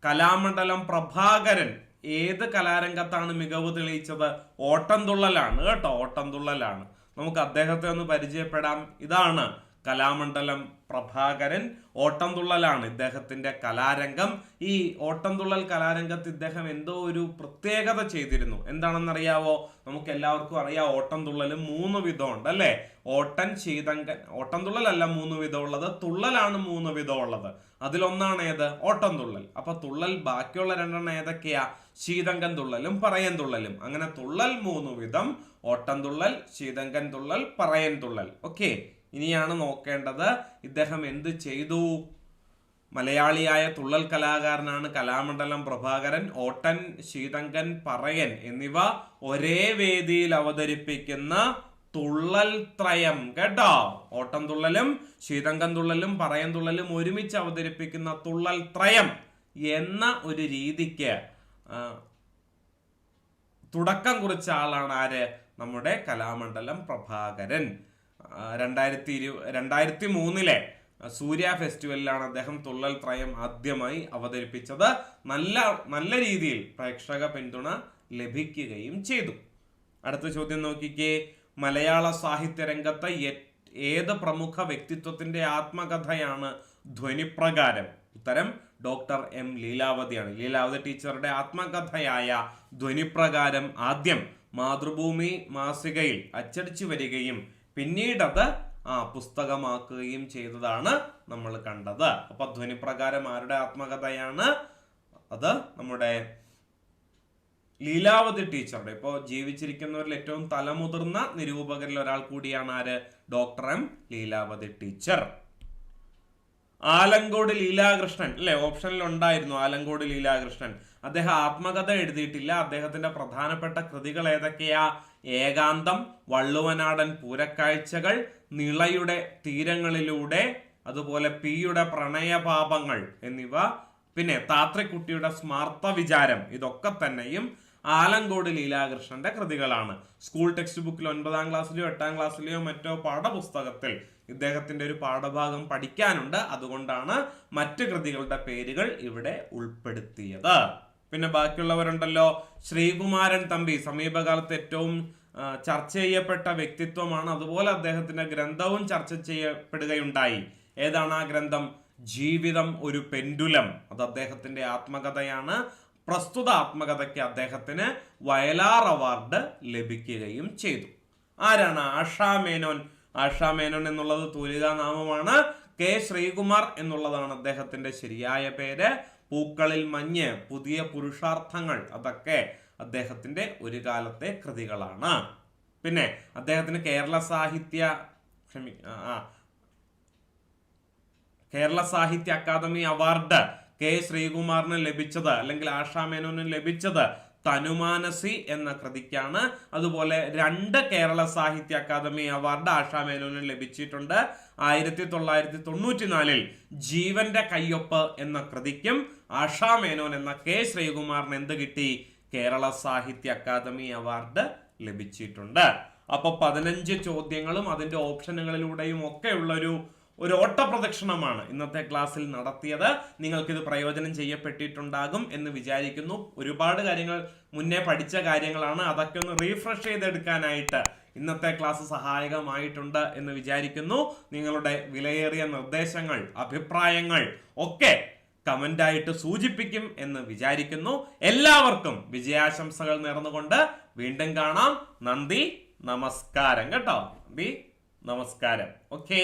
കലാമണ്ഡലം പ്രഭാകരൻ ഏത് കലാരംഗത്താണ് മികവ് തെളിയിച്ചത്? ഓട്ടംതുള്ളലാണ്. കേട്ടോ, ഓട്ടംതുള്ളലാണ്. നമുക്ക് അദ്ദേഹത്തെ ഒന്ന് പരിചയപ്പെടാം. ഇതാണ് കലാമണ്ഡലം പ്രഭാകരൻ. ഓട്ടംതുള്ളലാണ് ഇദ്ദേഹത്തിന്റെ കലാരംഗം. ഈ ഓട്ടംതുള്ളൽ കലാരംഗത്ത് ഇദ്ദേഹം എന്തോ ഒരു പ്രത്യേകത ചെയ്തിരുന്നു. എന്താണെന്നറിയാവോ? നമുക്ക് എല്ലാവർക്കും അറിയാം, ഓട്ടംതുള്ളലും 3 വിധമുണ്ട്, അല്ലെ? ഓട്ടൻ, ശീതങ്കൻ. ഓട്ടംതുള്ളലല്ല 3 വിധമുള്ളത്, തുള്ളലാണ് 3 വിധമുള്ളത്. അതിലൊന്നാണ് ഏത്? ഓട്ടംതുള്ളൽ. അപ്പൊ തുള്ളൽ ബാക്കിയുള്ള 2 ഏതൊക്കെയാ? ശീതങ്കൻ തുള്ളലും പറയൻ തുള്ളലും. അങ്ങനെ തുള്ളൽ 3 വിധം: ഓട്ടംതുള്ളൽ, ശീതങ്കൻ തുള്ളൽ, പറയൻ തുള്ളൽ. ഓക്കെ, ഇനിയാണ് നോക്കേണ്ടത് ഇദ്ദേഹം എന്ത് ചെയ്തു. മലയാളിയായ തുള്ളൽ കലാകാരനാണ് കലാമണ്ഡലം പ്രഭാകരൻ. ഓട്ടൻ, ശീതങ്കൻ, പറയൻ എന്നിവ ഒരേ വേദിയിൽ അവതരിപ്പിക്കുന്ന തുള്ളൽ ത്രയം. കേട്ടോ, ഓട്ടം തുള്ളലും ശീതങ്കൻ തുള്ളലും പറയൻ തുള്ളലും ഒരുമിച്ച് അവതരിപ്പിക്കുന്ന തുള്ളൽ ത്രയം എന്ന ഒരു രീതിക്ക് തുടക്കം കുറിച്ച ആളാണ് ആര്? നമ്മുടെ കലാമണ്ഡലം പ്രഭാകരൻ. 2003 സൂര്യ ഫെസ്റ്റിവലിലാണ് അദ്ദേഹം തുള്ളൽ ത്രയം ആദ്യമായി അവതരിപ്പിച്ചത്. നല്ല രീതിയിൽ പ്രേക്ഷക പിന്തുണ ലഭിക്കുകയും ചെയ്തു. അടുത്ത ചോദ്യം നോക്കിക്കേ. മലയാള സാഹിത്യ രംഗത്ത് ഏത് പ്രമുഖ വ്യക്തിത്വത്തിന്റെ ആത്മകഥയാണ് ധ്വനിപ്രകാരം? ഉത്തരം ഡോക്ടർ എം ലീലാവതിയാണ്. ലീലാവതി ടീച്ചറുടെ ആത്മകഥയായ ധ്വനിപ്രകാരം ആദ്യം മാതൃഭൂമി മാസികയിൽ അച്ചടിച്ചു വരികയും പിന്നീടത് പുസ്തകമാക്കുകയും ചെയ്തതാണ് നമ്മൾ കണ്ടത്. അപ്പൊ ധ്വനിപ്രകാരം ആരുടെ ആത്മകഥയാണ്? അത് നമ്മുടെ ലീലാവതി ടീച്ചറുടെ, ഇപ്പോൾ ജീവിച്ചിരിക്കുന്നവരിൽ ഏറ്റവും തലമുതിർന്ന നിരൂപകരിൽ ഒരാൾ കൂടിയാണ് ആര്? Doctor M Leelavathi teacher. Alankode Leelakrishnan അല്ലെ, ഓപ്ഷനിൽ ഉണ്ടായിരുന്നു ആലങ്കോട് ലീലാകൃഷ്ണൻ. അദ്ദേഹം ആത്മകഥ എഴുതിയിട്ടില്ല. അദ്ദേഹത്തിന്റെ പ്രധാനപ്പെട്ട കൃതികൾ ഏതൊക്കെയാ? ഏകാന്തം, വള്ളുവനാടൻ പൂരക്കാഴ്ചകൾ, നിളയുടെ തീരങ്ങളിലൂടെ, അതുപോലെ പിയുടെ പ്രണയപാപങ്ങൾ എന്നിവ, പിന്നെ താത്രിക്കുട്ടിയുടെ സ്മാർത്ത വിചാരം, ഇതൊക്കെ തന്നെയും ആലങ്കോട് ലീലാകൃഷ്ണന്റെ കൃതികളാണ്. സ്കൂൾ ടെക്സ്റ്റ് ബുക്കിൽ 9ാം ക്ലാസ്സിലെയോ 8ാം ക്ലാസ്സിലെയോ മറ്റോ പാഠപുസ്തകത്തിൽ ഇദ്ദേഹത്തിന്റെ ഒരു പാഠഭാഗം പഠിക്കാനുണ്ട്. അതുകൊണ്ടാണ് മറ്റു കൃതികളുടെ പേരുകൾ ഇവിടെ ഉൾപ്പെടുത്തിയത്. പിന്നെ ബാക്കിയുള്ളവരുണ്ടല്ലോ. ശ്രീകുമാരൻ തമ്പി സമീപകാലത്ത് ഏറ്റവും ചർച്ച ചെയ്യപ്പെട്ട വ്യക്തിത്വമാണ്. അതുപോലെ അദ്ദേഹത്തിന്റെ ഗ്രന്ഥവും ചർച്ച ചെയ്യപ്പെടുകയുണ്ടായി. ഏതാണ് ആ ഗ്രന്ഥം? ജീവിതം ഒരു പെൻഡുലം. അത് അദ്ദേഹത്തിന്റെ ആത്മകഥയാണ്. പ്രസ്തുത ആത്മകഥയ്ക്ക് അദ്ദേഹത്തിന് വയലാർ അവാർഡ് ലഭിക്കുകയും ചെയ്തു. ആരാണ്? ആഷാ മേനോൻ. ആഷാ മേനോൻ എന്നുള്ളത് തൂലികാ നാമമാണ്. കെ ശ്രീകുമാർ എന്നുള്ളതാണ് അദ്ദേഹത്തിന്റെ ശരിയായ പേര്. പൂക്കളിൽ മഞ്ഞ്, പുതിയ പുരുഷാർത്ഥങ്ങൾ, അതൊക്കെ അദ്ദേഹത്തിന്റെ ഒരു കാലത്തെ കൃതികളാണ്. പിന്നെ അദ്ദേഹത്തിന് കേരള സാഹിത്യ അക്കാദമി അവാർഡ് കെ ശ്രീകുമാറിന് ലഭിച്ചത്, അല്ലെങ്കിൽ ആഷാ മേനോന് ലഭിച്ചത് തനുമാനസി എന്ന കൃതിക്കാണ്. അതുപോലെ 2 കേരള സാഹിത്യ അക്കാദമി അവാർഡ് ആഷാ മേനോന് ലഭിച്ചിട്ടുണ്ട്. 1994 ജീവന്റെ കയ്യൊപ്പ് എന്ന കൃതിക്കും ആഷാ മേനോൻ എന്ന കെ ശ്രീകുമാറിന് എന്ത് കിട്ടി? കേരള സാഹിത്യ അക്കാദമി അവാർഡ് ലഭിച്ചിട്ടുണ്ട്. അപ്പൊ 15 ചോദ്യങ്ങളും അതിന്റെ ഓപ്ഷനുകളിലൂടെയും ഒക്കെ ഉള്ള ഒരു ഓട്ടപ്രദക്ഷിണമാണ് ഇന്നത്തെ ക്ലാസ്സിൽ നടത്തിയത്. നിങ്ങൾക്കിത് പ്രയോജനം ചെയ്യപ്പെട്ടിട്ടുണ്ടാകും എന്ന് വിചാരിക്കുന്നു. ഒരുപാട് കാര്യങ്ങൾ മുന്നേ പഠിച്ച കാര്യങ്ങളാണ്. അതൊക്കെ ഒന്ന് റീഫ്രഷ് ചെയ്തെടുക്കാനായിട്ട് ഇന്നത്തെ ക്ലാസ് സഹായകമായിട്ടുണ്ട് എന്ന് വിചാരിക്കുന്നു. നിങ്ങളുടെ വിലയേറിയ നിർദ്ദേശങ്ങൾ, അഭിപ്രായങ്ങൾ ഒക്കെ കമന്റായിട്ട് സൂചിപ്പിക്കും എന്ന് വിചാരിക്കുന്നു. എല്ലാവർക്കും വിജയാശംസകൾ നേർന്നുകൊണ്ട് വീണ്ടും കാണാം. നന്ദി, നമസ്കാരം കേട്ടോ. നന്ദി, നമസ്കാരം. ഓക്കേ.